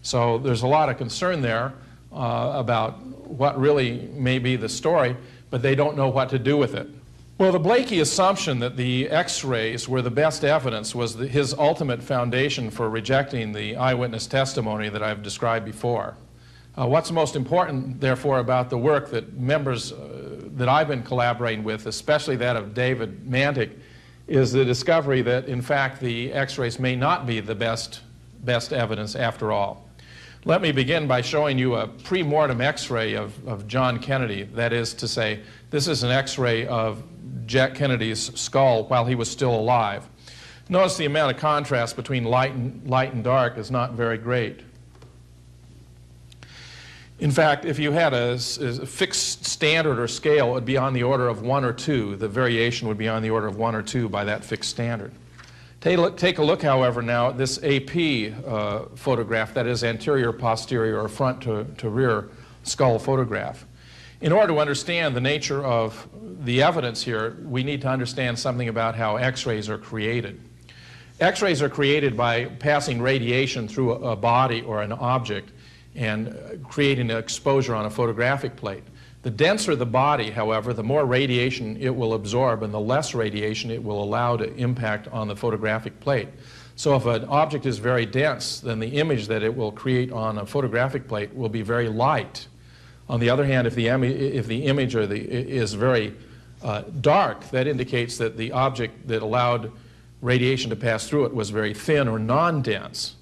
So there's a lot of concern there about what really may be the story, but they don't know what to do with it. Well, the Blakey assumption that the X-rays were the best evidence was his ultimate foundation for rejecting the eyewitness testimony that I've described before. What's most important, therefore, about the work that members that I've been collaborating with, especially that of David Mantic, is the discovery that, in fact, the X-rays may not be the best evidence after all. Let me begin by showing you a pre-mortem X-ray of John Kennedy. That is to say, this is an X-ray of Jack Kennedy's skull while he was still alive. Notice the amount of contrast between light and dark is not very great. In fact, if you had a fixed standard or scale, it would be on the order of 1 or 2. The variation would be on the order of 1 or 2 by that fixed standard. Take a look, however, now at this AP photograph, that is anterior, posterior, or front to rear skull photograph. In order to understand the nature of the evidence here, we need to understand something about how X-rays are created. X-rays are created by passing radiation through a body or an object and creating an exposure on a photographic plate. The denser the body, however, the more radiation it will absorb and the less radiation it will allow to impact on the photographic plate. So if an object is very dense, then the image that it will create on a photographic plate will be very light. On the other hand, if the image is very dark, that indicates that the object that allowed radiation to pass through it was very thin or non-dense.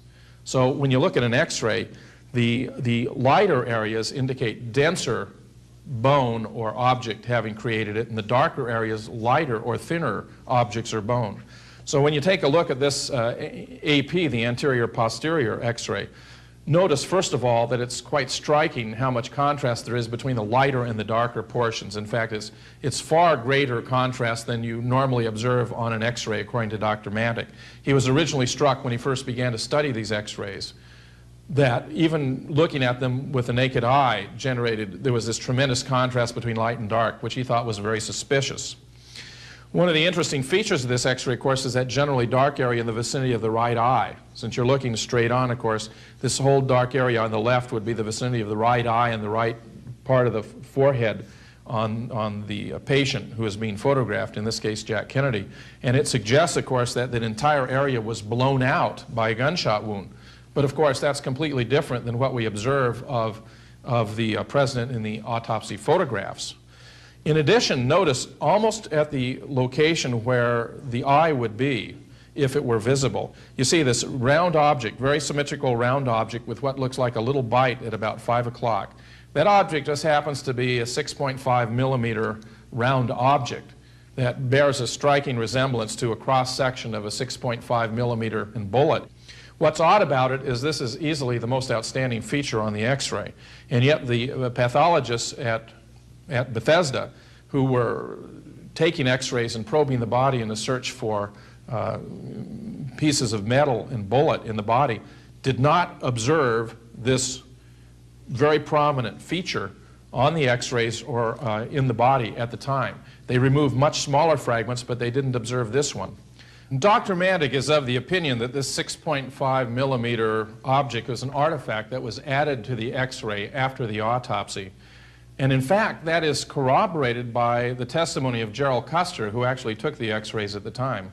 So when you look at an X-ray, the lighter areas indicate denser bone or object having created it, and the darker areas lighter or thinner objects or bone. So when you take a look at this AP, the anterior-posterior X-ray, notice, first of all, that it's quite striking how much contrast there is between the lighter and the darker portions. In fact, it's far greater contrast than you normally observe on an X-ray, according to Dr. Mantic. He was originally struck when he first began to study these X-rays that even looking at them with the naked eye there was this tremendous contrast between light and dark, which he thought was very suspicious. One of the interesting features of this X-ray, of course, is that generally dark area in the vicinity of the right eye. Since you're looking straight on, of course, this whole dark area on the left would be the vicinity of the right eye and the right part of the forehead on the patient who is being photographed, in this case Jack Kennedy. And it suggests, of course, that that entire area was blown out by a gunshot wound. But of course, that's completely different than what we observe of the president in the autopsy photographs. In addition, notice almost at the location where the eye would be, if it were visible, you see this round object, very symmetrical round object with what looks like a little bite at about 5 o'clock. That object just happens to be a 6.5 millimeter round object that bears a striking resemblance to a cross-section of a 6.5 millimeter bullet. What's odd about it is this is easily the most outstanding feature on the X-ray, and yet the pathologists at Bethesda, who were taking X-rays and probing the body in a search for pieces of metal and bullet in the body, did not observe this very prominent feature on the X-rays or in the body at the time. They removed much smaller fragments, but they didn't observe this one. Dr. Mantic is of the opinion that this 6.5 millimeter object was an artifact that was added to the X-ray after the autopsy. And in fact, that is corroborated by the testimony of Gerald Custer, who actually took the X-rays at the time.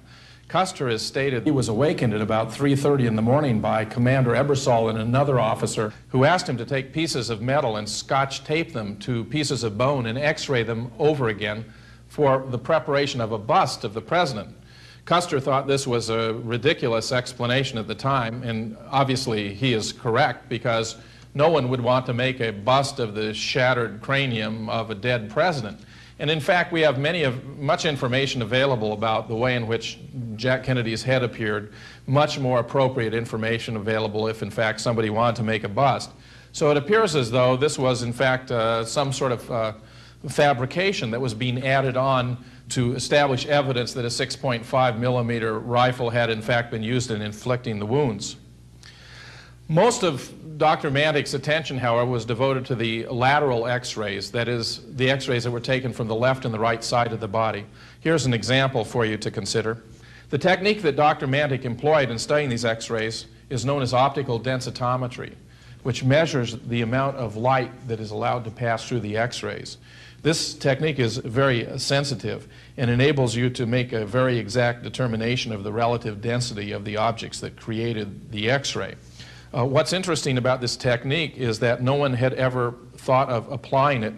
Custer has stated he was awakened at about 3:30 in the morning by Commander Ebersol and another officer who asked him to take pieces of metal and scotch tape them to pieces of bone and X-ray them over again for the preparation of a bust of the president. Custer thought this was a ridiculous explanation at the time, and obviously he is correct, because no one would want to make a bust of the shattered cranium of a dead president. And in fact, we have much information available about the way in which Jack Kennedy's head appeared, much more appropriate information available if in fact somebody wanted to make a bust. So it appears as though this was in fact some sort of fabrication that was being added on to establish evidence that a 6.5 millimeter rifle had in fact been used in inflicting the wounds. Most of Dr. Mantic's attention, however, was devoted to the lateral X-rays, that is, the X-rays that were taken from the left and the right side of the body. Here's an example for you to consider. The technique that Dr. Mantic employed in studying these X-rays is known as optical densitometry, which measures the amount of light that is allowed to pass through the X-rays. This technique is very sensitive and enables you to make a very exact determination of the relative density of the objects that created the X-ray. What's interesting about this technique is that no one had ever thought of applying it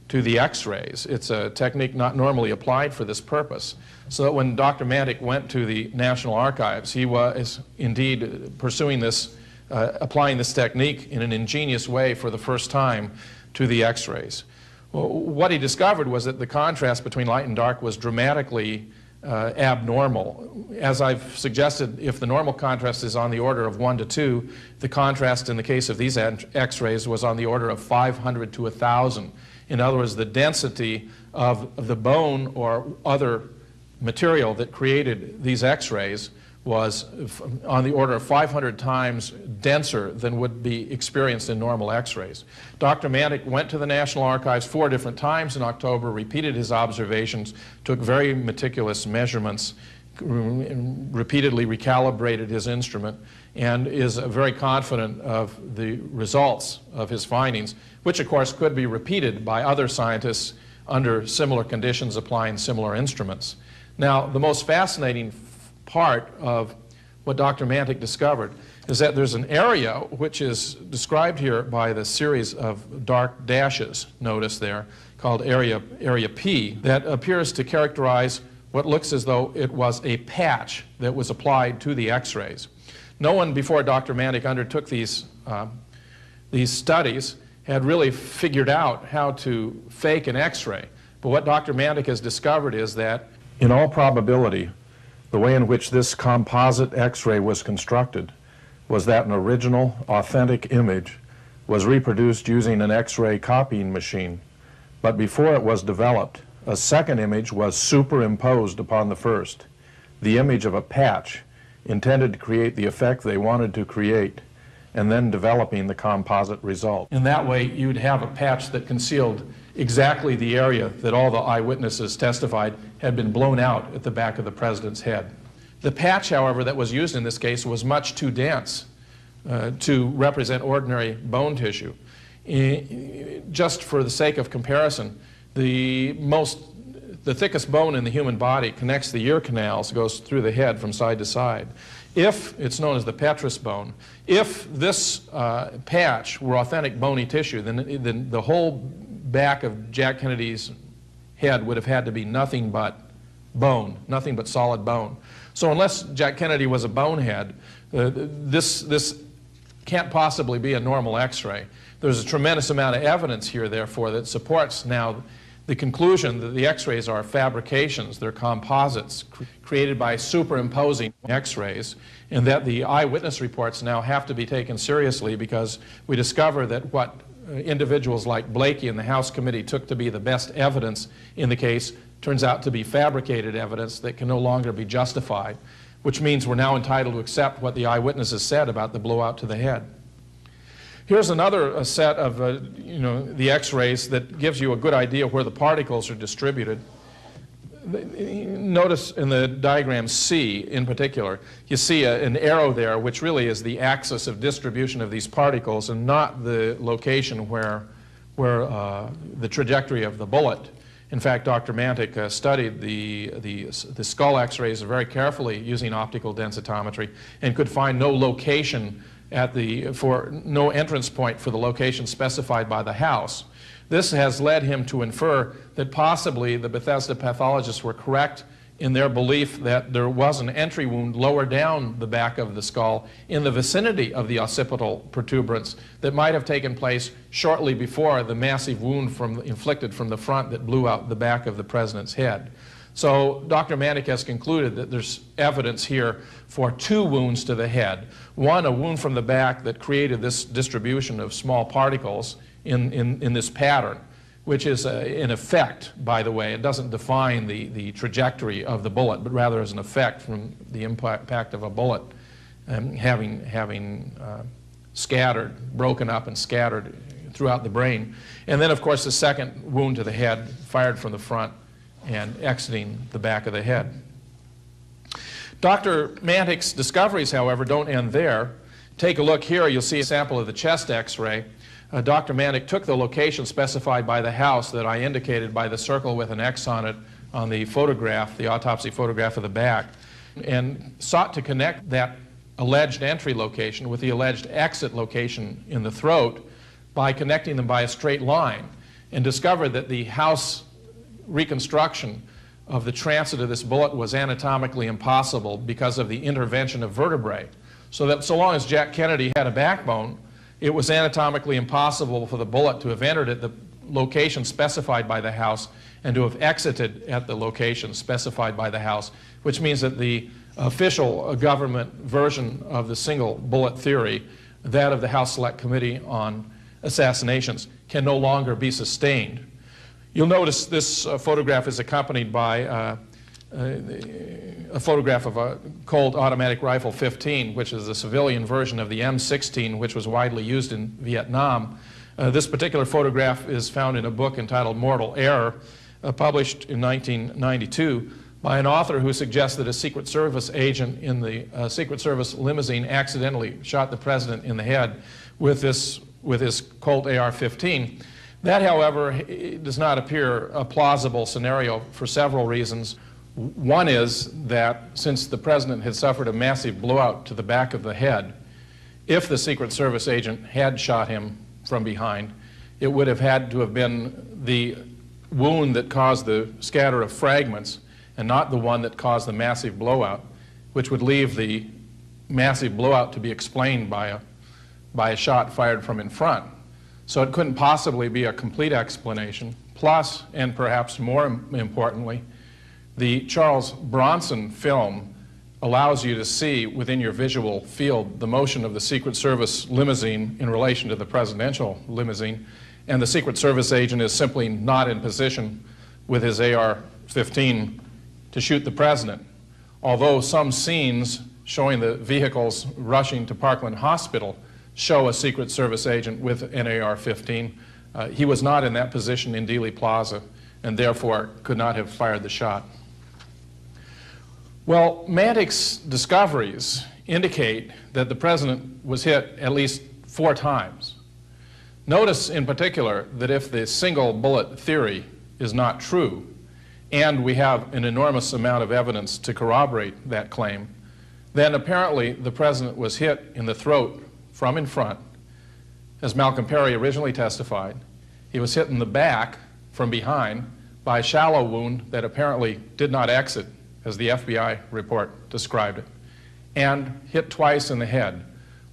to the X-rays. It's a technique not normally applied for this purpose. So that when Dr. Mantic went to the National Archives, he was indeed pursuing this, applying this technique in an ingenious way for the first time to the X-rays. Well, what he discovered was that the contrast between light and dark was dramatically abnormal. As I've suggested, if the normal contrast is on the order of 1 to 2, the contrast in the case of these X-rays was on the order of 500 to 1,000. In other words, the density of the bone or other material that created these X-rays was on the order of 500 times denser than would be experienced in normal X-rays. Dr. Mantic went to the National Archives 4 different times in October, repeated his observations, took very meticulous measurements, repeatedly recalibrated his instrument, and is very confident of the results of his findings, which of course could be repeated by other scientists under similar conditions applying similar instruments. Now, the most fascinating part of what Dr. Mantic discovered is that there's an area which is described here by the series of dark dashes, notice there, called area P, that appears to characterize what looks as though it was a patch that was applied to the X-rays. No one before Dr. Mantic undertook these studies had really figured out how to fake an X-ray. But what Dr. Mantic has discovered is that, in all probability, the way in which this composite X-ray was constructed was that an original, authentic image was reproduced using an X-ray copying machine. But before it was developed, a second image was superimposed upon the first, the image of a patch intended to create the effect they wanted to create, and then developing the composite result. In that way, you'd have a patch that concealed exactly the area that all the eyewitnesses testified had been blown out at the back of the president's head. The patch, however, that was used in this case was much too dense to represent ordinary bone tissue. Just for the sake of comparison, the thickest bone in the human body connects the ear canals, goes through the head from side to side. If, it's known as the petrous bone, if this patch were authentic bony tissue, then the whole back of Jack Kennedy's head would have had to be nothing but bone, nothing but solid bone. So unless Jack Kennedy was a bonehead, this can't possibly be a normal X-ray. There's a tremendous amount of evidence here, therefore, that supports now the conclusion that the X-rays are fabrications, they're composites created by superimposing X-rays, and that the eyewitness reports now have to be taken seriously because we discover that what individuals like Blakey and the House Committee took to be the best evidence in the case turns out to be fabricated evidence that can no longer be justified, which means we're now entitled to accept what the eyewitnesses said about the blowout to the head. Here's another set of the X-rays that gives you a good idea where the particles are distributed. Notice in the diagram C in particular, you see an arrow there which really is the axis of distribution of these particles and not the location where the trajectory of the bullet. In fact, Dr. Mantic studied the skull X-rays very carefully using optical densitometry and could find no location no entrance point for the location specified by the House. This has led him to infer that possibly the Bethesda pathologists were correct in their belief that there was an entry wound lower down the back of the skull in the vicinity of the occipital protuberance that might have taken place shortly before the massive wound inflicted from the front that blew out the back of the president's head. So Dr. Mantic has concluded that there's evidence here for 2 wounds to the head. One, a wound from the back that created this distribution of small particles in this pattern, which is an effect, by the way. It doesn't define the trajectory of the bullet, but rather as an effect from the impact of a bullet having scattered, broken up and scattered throughout the brain. And then, of course, the second wound to the head fired from the front and exiting the back of the head. Dr. Mantic's discoveries, however, don't end there. Take a look here. You'll see a sample of the chest X-ray. Dr. Mantic took the location specified by the House that I indicated by the circle with an X on it on the photograph, the autopsy photograph of the back, and sought to connect that alleged entry location with the alleged exit location in the throat by connecting them by a straight line, and discovered that the House reconstruction of the transit of this bullet was anatomically impossible because of the intervention of vertebrae. So that so long as Jack Kennedy had a backbone, it was anatomically impossible for the bullet to have entered at the location specified by the House and to have exited at the location specified by the House, which means that the official government version of the single bullet theory, that of the House Select Committee on Assassinations, can no longer be sustained. You'll notice this photograph is accompanied by a photograph of a Colt automatic rifle 15, which is the civilian version of the M16, which was widely used in Vietnam. This particular photograph is found in a book entitled Mortal Error, published in 1992 by an author who suggests that a Secret Service agent in the Secret Service limousine accidentally shot the president in the head with his Colt AR-15. That, however, does not appear a plausible scenario for several reasons. One is that since the president had suffered a massive blowout to the back of the head, if the Secret Service agent had shot him from behind, it would have had to have been the wound that caused the scatter of fragments and not the one that caused the massive blowout, which would leave the massive blowout to be explained by a shot fired from in front. So it couldn't possibly be a complete explanation. Plus, and perhaps more importantly, the Charles Bronson film allows you to see within your visual field the motion of the Secret Service limousine in relation to the presidential limousine, and the Secret Service agent is simply not in position with his AR-15 to shoot the president. Although some scenes showing the vehicles rushing to Parkland Hospital show a Secret Service agent with an AR-15, he was not in that position in Dealey Plaza and therefore could not have fired the shot. Well, Mantic's discoveries indicate that the president was hit at least 4 times. Notice in particular that if the single bullet theory is not true, and we have an enormous amount of evidence to corroborate that claim, then apparently the president was hit in the throat from in front, as Malcolm Perry originally testified. He was hit in the back from behind by a shallow wound that apparently did not exit, as the FBI report described it, and hit twice in the head,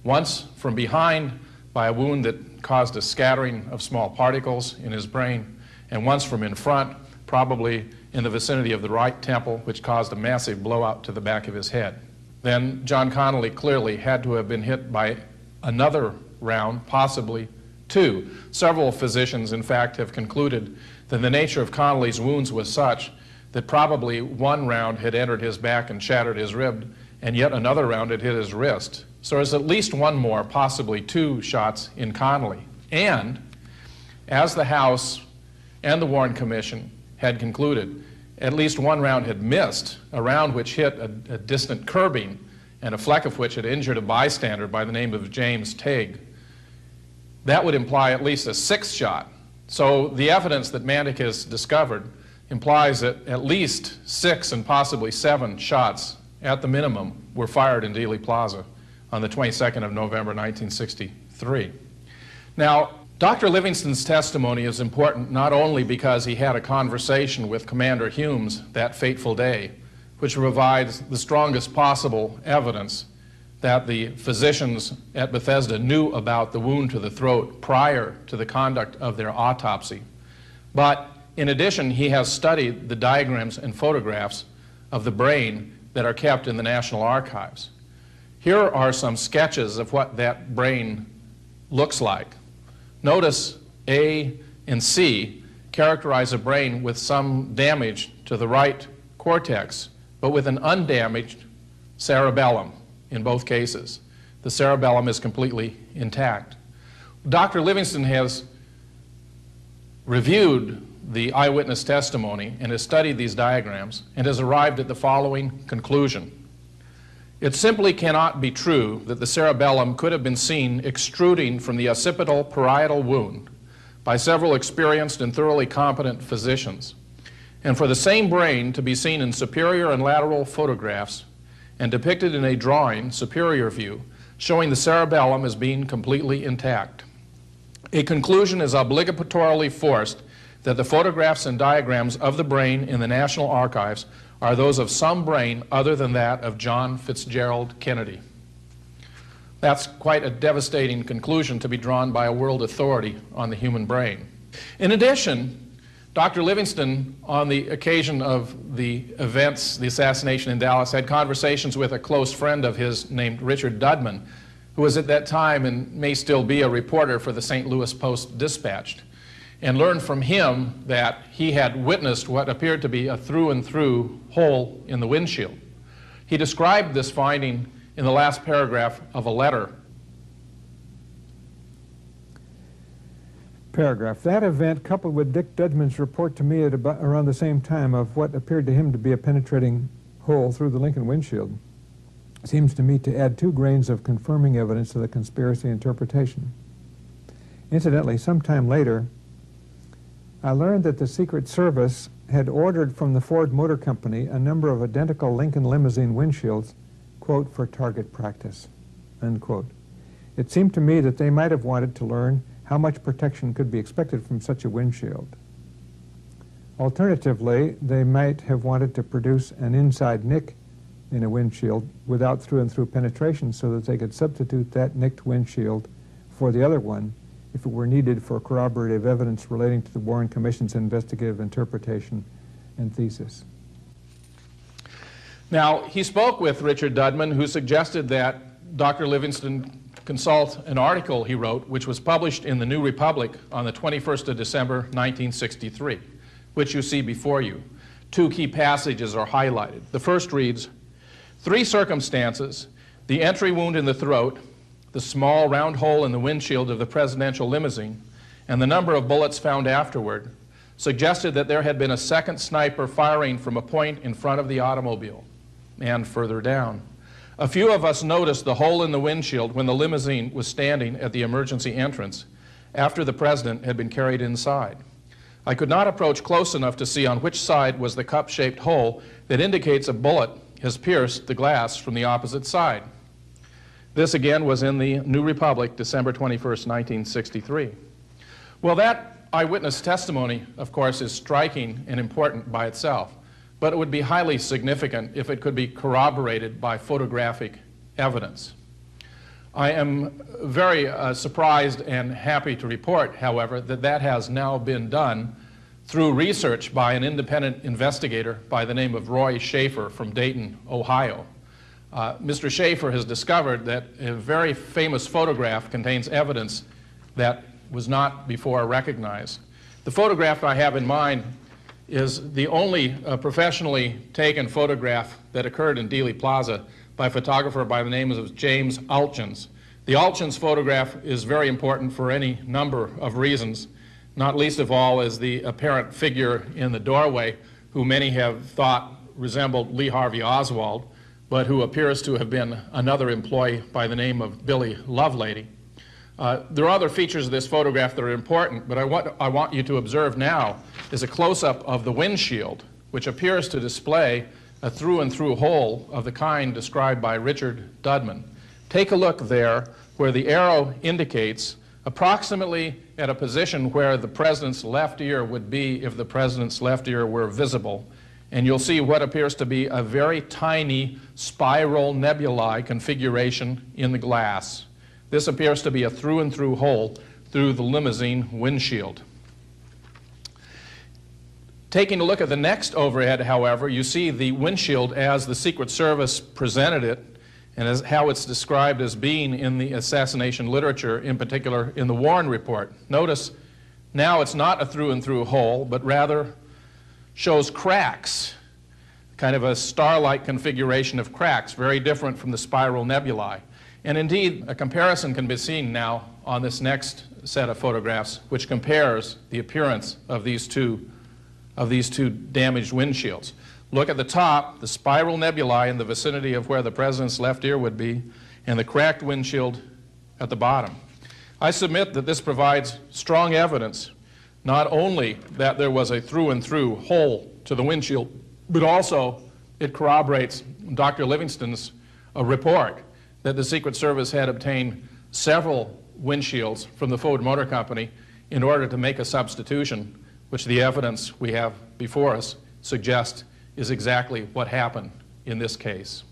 once from behind by a wound that caused a scattering of small particles in his brain, and once from in front, probably in the vicinity of the right temple, which caused a massive blowout to the back of his head. Then John Connally clearly had to have been hit by another round, possibly 2. Several physicians, in fact, have concluded that the nature of Connally's wounds was such that probably 1 round had entered his back and shattered his rib, and yet another round had hit his wrist. So there's at least 1 more, possibly 2 shots in Connally. And as the House and the Warren Commission had concluded, at least 1 round had missed, a round which hit a distant curbing and a fleck of which had injured a bystander by the name of James Tague. That would imply at least a 6th shot. So the evidence that Mantic has discovered implies that at least 6 and possibly 7 shots at the minimum were fired in Dealey Plaza on the 22nd of November 1963. Now, Dr. Livingston's testimony is important not only because he had a conversation with Commander Humes that fateful day, which provides the strongest possible evidence that the physicians at Bethesda knew about the wound to the throat prior to the conduct of their autopsy, but in addition, he has studied the diagrams and photographs of the brain that are kept in the National Archives. Here are some sketches of what that brain looks like. Notice A and C characterize a brain with some damage to the right cortex, but with an undamaged cerebellum in both cases. The cerebellum is completely intact. Dr. Livingston has reviewed the eyewitness testimony and has studied these diagrams and has arrived at the following conclusion. It simply cannot be true that the cerebellum could have been seen extruding from the occipital parietal wound by several experienced and thoroughly competent physicians, and for the same brain to be seen in superior and lateral photographs and depicted in a drawing, superior view, showing the cerebellum as being completely intact. A conclusion is obligatorily forced that the photographs and diagrams of the brain in the National Archives are those of some brain other than that of John Fitzgerald Kennedy. That's quite a devastating conclusion to be drawn by a world authority on the human brain. In addition, Dr. Livingston, on the occasion of the events, the assassination in Dallas, had conversations with a close friend of his named Richard Dudman, who was at that time and may still be a reporter for the St. Louis Post-Dispatch. and learned from him that he had witnessed what appeared to be a through-and-through hole in the windshield. He described this finding in the last paragraph of a letter. Paragraph. That event, coupled with Dick Dudman's report to me at about around the same time of what appeared to him to be a penetrating hole through the Lincoln windshield, seems to me to add 2 grains of confirming evidence to the conspiracy interpretation. Incidentally, sometime later, I learned that the Secret Service had ordered from the Ford Motor Company a number of identical Lincoln limousine windshields, quote, for target practice, unquote. It seemed to me that they might have wanted to learn how much protection could be expected from such a windshield. Alternatively, they might have wanted to produce an inside nick in a windshield without through-and-through penetration so that they could substitute that nicked windshield for the other one if it were needed for corroborative evidence relating to the Warren Commission's investigative interpretation and thesis. Now, he spoke with Richard Dudman, who suggested that Dr. Livingston consult an article he wrote, which was published in the New Republic on the 21st of December, 1963, which you see before you. 2 key passages are highlighted. The first reads, 3 circumstances, the entry wound in the throat, the small round hole in the windshield of the presidential limousine, and the number of bullets found afterward, suggested that there had been a second sniper firing from a point in front of the automobile and further down. A few of us noticed the hole in the windshield when the limousine was standing at the emergency entrance after the president had been carried inside. I could not approach close enough to see on which side was the cup-shaped hole that indicates a bullet has pierced the glass from the opposite side. This again was in the New Republic, December 21st, 1963. Well, that eyewitness testimony, of course, is striking and important by itself, but it would be highly significant if it could be corroborated by photographic evidence. I am very surprised and happy to report, however, that that has now been done through research by an independent investigator by the name of Roy Schaefer from Dayton, Ohio. Mr. Schaefer has discovered that a very famous photograph contains evidence that was not before recognized. The photograph I have in mind is the only professionally taken photograph that occurred in Dealey Plaza by a photographer by the name of James Altgens. The Altgens photograph is very important for any number of reasons, not least of all as the apparent figure in the doorway, who many have thought resembled Lee Harvey Oswald, but who appears to have been another employee by the name of Billy Lovelady. There are other features of this photograph that are important, but I want you to observe now is a close-up of the windshield, which appears to display a through-and-through hole of the kind described by Richard Dudman. Take a look there where the arrow indicates approximately at a position where the president's left ear would be if the president's left ear were visible. And you'll see what appears to be a very tiny spiral nebulae configuration in the glass. This appears to be a through-and-through hole through the limousine windshield. Taking a look at the next overhead, however, you see the windshield as the Secret Service presented it and as how it's described as being in the assassination literature, in particular in the Warren Report. Notice now it's not a through-and-through hole, but rather shows cracks, kind of a star-like configuration of cracks, very different from the spiral nebulae. And indeed, a comparison can be seen now on this next set of photographs, which compares the appearance of these two damaged windshields. Look at the top, the spiral nebulae in the vicinity of where the president's left ear would be, and the cracked windshield at the bottom. I submit that this provides strong evidence not only that there was a through-and-through hole to the windshield, but also it corroborates Dr. Livingston's report that the Secret Service had obtained several windshields from the Ford Motor Company in order to make a substitution, which the evidence we have before us suggests is exactly what happened in this case.